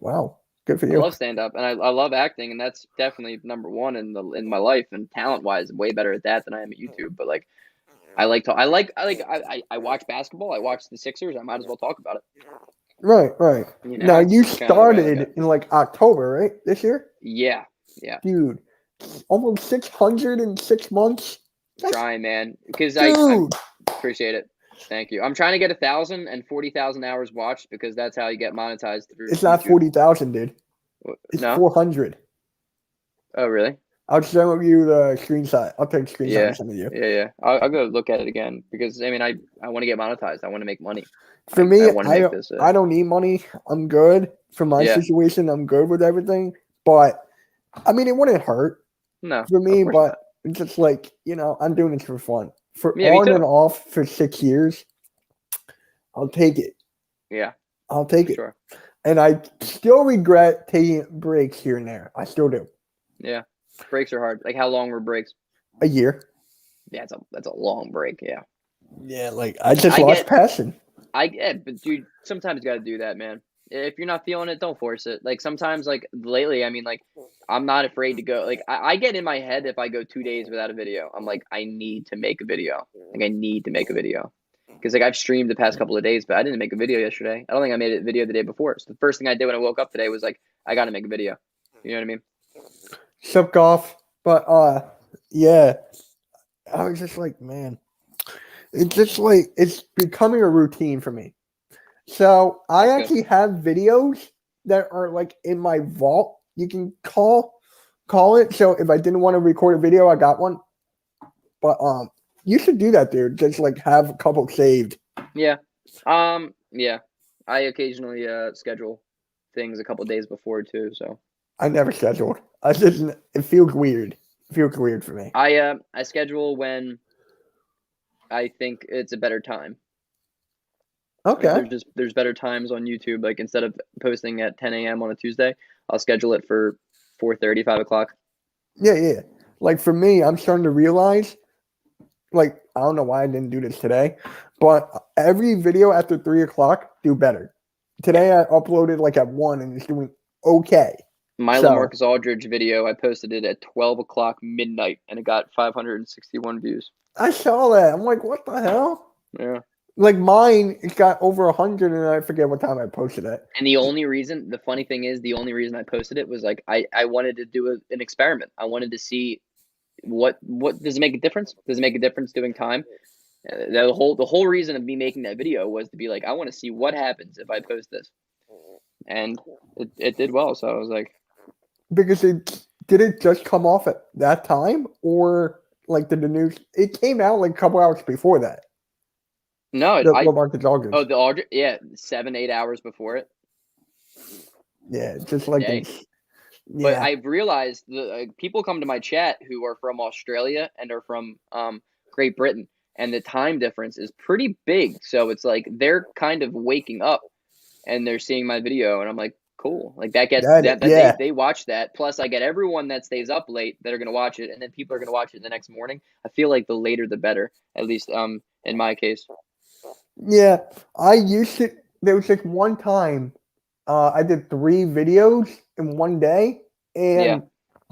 Wow, good for I you. love stand up and I love acting, and that's definitely number one in my life, and talent wise, way better at that than I am at YouTube. But like, I watch basketball. I watch the Sixers. I might as well talk about it. Right, right. You know, Now you it's kind of the way I look at started it. in like October, right? This year, Yeah, dude. Almost 606 months. That's, trying, man, because I dude. appreciate it. Thank you. I'm trying to get 1,040,000 hours watched because that's how you get monetized through It's not YouTube. 40,000, dude. It's No? 400. Oh, really? I'll send you the screenshot. I'll take a screenshot Yeah. and send it to you. Yeah. I'll go look at it again because I mean I want to get monetized. I want to make money. For me, I want to make this. I don't need money. I'm good for my Yeah. situation. I'm good with everything. But I mean, it wouldn't hurt No, for me. of course But not. it's just like I'm doing this for fun. For Yeah, me on too. and off for 6 years, I'll take it. Yeah, I'll take for it. sure. And I still regret taking breaks here and there. I still do. Yeah, breaks are hard. Like how long were breaks? A year. Yeah, that's a long break. Yeah. Yeah, like I just lost passion. But dude, sometimes you got to do that, man. If you're not feeling it, don't force it. Like sometimes, like lately, I mean, like I'm not afraid to go. Like I get in my head if I go 2 days without a video, I'm like, I need to make a video. Like I need to make a video because like I've streamed the past couple of days, but I didn't make a video yesterday. I don't think I made a video the day before. So the first thing I did when I woke up today was like, I got to make a video. You know what I mean? Sup golf. But yeah. I was just like, man. It's just like it's becoming a routine for me. So I That's actually have videos that are like in my vault. You can call it. So if I didn't want to record a video, I got one. But you should do that, dude. Just like have a couple saved. Yeah. Yeah. I occasionally schedule things a couple days before too, so I never scheduled. It feels weird. It feels weird for me. I schedule when I think it's a better time. Okay. Like there's better times on YouTube. Like instead of posting at 10 a.m. on a Tuesday, I'll schedule it for 4:30, 5 o'clock. Yeah. Like for me, I'm starting to realize, like, I don't know why I didn't do this today, but every video after 3 o'clock do better. Today I uploaded like at 1 and it's doing okay. My LaMarcus Aldridge video, I posted it at 12 o'clock midnight and it got 561 views. I saw that. I'm like, what the hell? Yeah. Like mine, it got over 100 and I forget what time I posted it. And the funny thing is, the only reason I posted it was like I wanted to do an experiment. I wanted to see what does it make a difference? Does it make a difference doing time? The whole reason of me making that video was to be like, I want to see what happens if I post this, and it did well. So I was like, because did it just come off at that time, or like did the news? It came out like a couple hours before that. No, LaMarcus Aldridge. Oh, the Aldridge, yeah, 7-8 hours before it. Yeah, just like yeah. But I've realized people come to my chat who are from Australia and are from Great Britain, and the time difference is pretty big. So it's like they're kind of waking up and they're seeing my video, and I'm like, cool. Like that gets they watch that. Plus, I get everyone that stays up late that are gonna watch it, and then people are gonna watch it the next morning. I feel like the later the better. At least in my case. Yeah, I used to. There was like one time, I did 3 videos in one day, and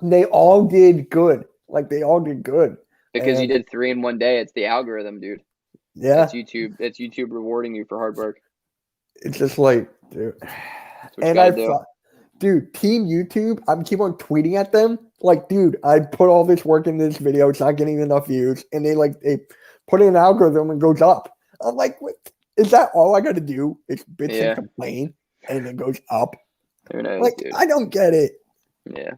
they all did good. Like they all did good because you did 3 in one day. It's the algorithm, dude. Yeah, it's YouTube. It's YouTube rewarding you for hard work. It's just like, dude. And dude, Team YouTube, I'm keep on tweeting at them. Like, dude, I put all this work in this video. It's not getting enough views, and they put in an algorithm and goes up. I'm like, what? Is that all I got to do? It's bitch and complain, and it goes up. Who knows, like, dude? I don't get it. Yeah.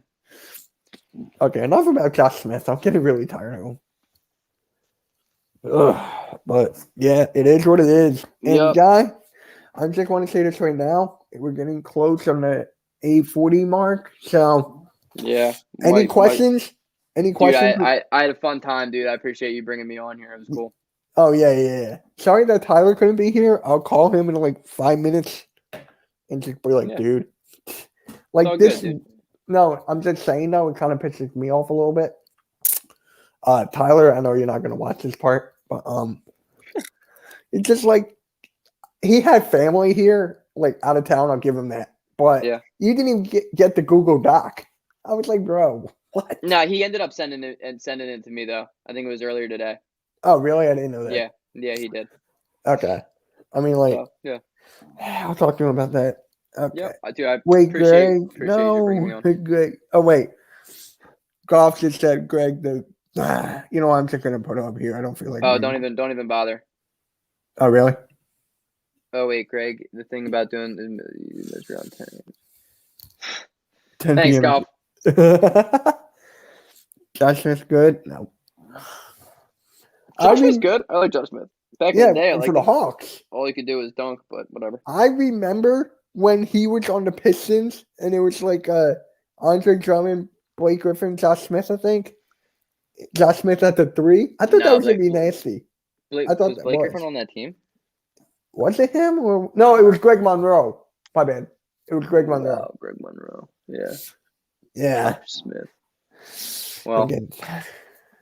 Okay, enough about Josh Smith. I'm getting really tired of him. Ugh, but yeah, it is what it is. And Guy, I just want to say this right now. We're getting close on the 8:40 mark. So yeah. Any questions? Any questions? Dude, I had a fun time, dude. I appreciate you bringing me on here. It was cool. Oh yeah. Sorry that Tyler couldn't be here. I'll call him in like 5 minutes and just be like, dude. Like this. Good, dude. No, I'm just saying though, it kind of pisses me off a little bit. Tyler, I know you're not gonna watch this part, but it's just like he had family here, like out of town. I'll give him that. But you didn't even get the Google Doc. I was like, bro, what? No, he ended up sending it to me though. I think it was earlier today. Oh, really? I didn't know that. Yeah, he did. Okay. I mean, like, I'll talk to him about that. Okay. Yeah, dude, I wait, appreciate Greg. you bringing me on. Greg. Oh, wait. Golf just said, Greg, you know, I'm just gonna put it up here. I don't feel like. Oh, don't even bother. Oh, really? Oh wait, Greg. The thing about doing is around 10 Thanks, Golf. Josh Smith's good. No. Josh Smith's good. I like Josh Smith. Back in the day, for the Hawks. All he could do was dunk, but whatever. I remember when he was on the Pistons, and it was like Andre Drummond, Blake Griffin, Josh Smith. I think Josh Smith at the 3. I thought that was gonna be nasty. I thought was Blake Griffin on that team? Was it him or no? It was Greg Monroe. My bad. It was Greg Monroe. Wow, Greg Monroe. Yeah. Yeah. Josh Smith. Well.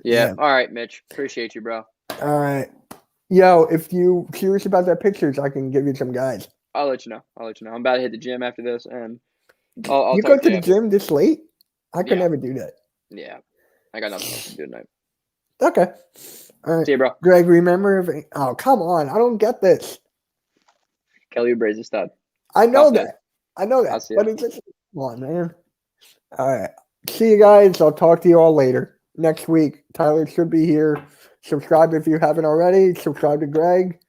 Yeah. All right, Mitch. Appreciate you, bro. All right. Yo, if you curious about that pictures, I can give you some guys. I'll let you know. I'm about to hit the gym after this, and I'll you go to the gym this late? I could never do that. Yeah. I got nothing else to do tonight. Okay. All right. See you, bro. Greg, remember oh, come on. I don't get this. Kelly Oubre is a stud. I know that. But it's just, come on, man. All right. See you guys. I'll talk to you all later. Next week, Tyler should be here. Subscribe if you haven't already. Subscribe to Greg.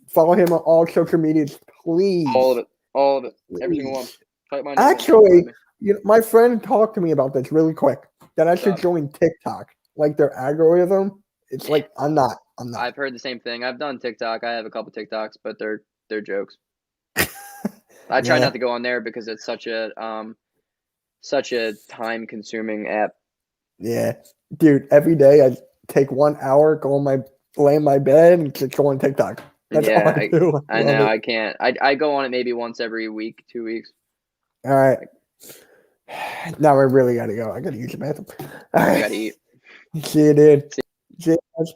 Follow him on all social medias, please. All of it. Every single one. Type my name in, Actually, find me. my friend talked to me about this really quick. That I should Stop. join TikTok. Like their algorithm. It's like I'm not. I've heard the same thing. I've done TikTok. I have a couple TikToks, but they're jokes. I try Yeah. not to go on there because it's such a time consuming app. Yeah. Dude, every day I take 1 hour, lay in my bed and just go on TikTok. That's all Yeah, I do. I Love know. it. I can't. I go on it maybe once every week, 2 weeks. All right. Now I really gotta go. I gotta use the bathroom. All I right. gotta eat. See you, dude. See you guys.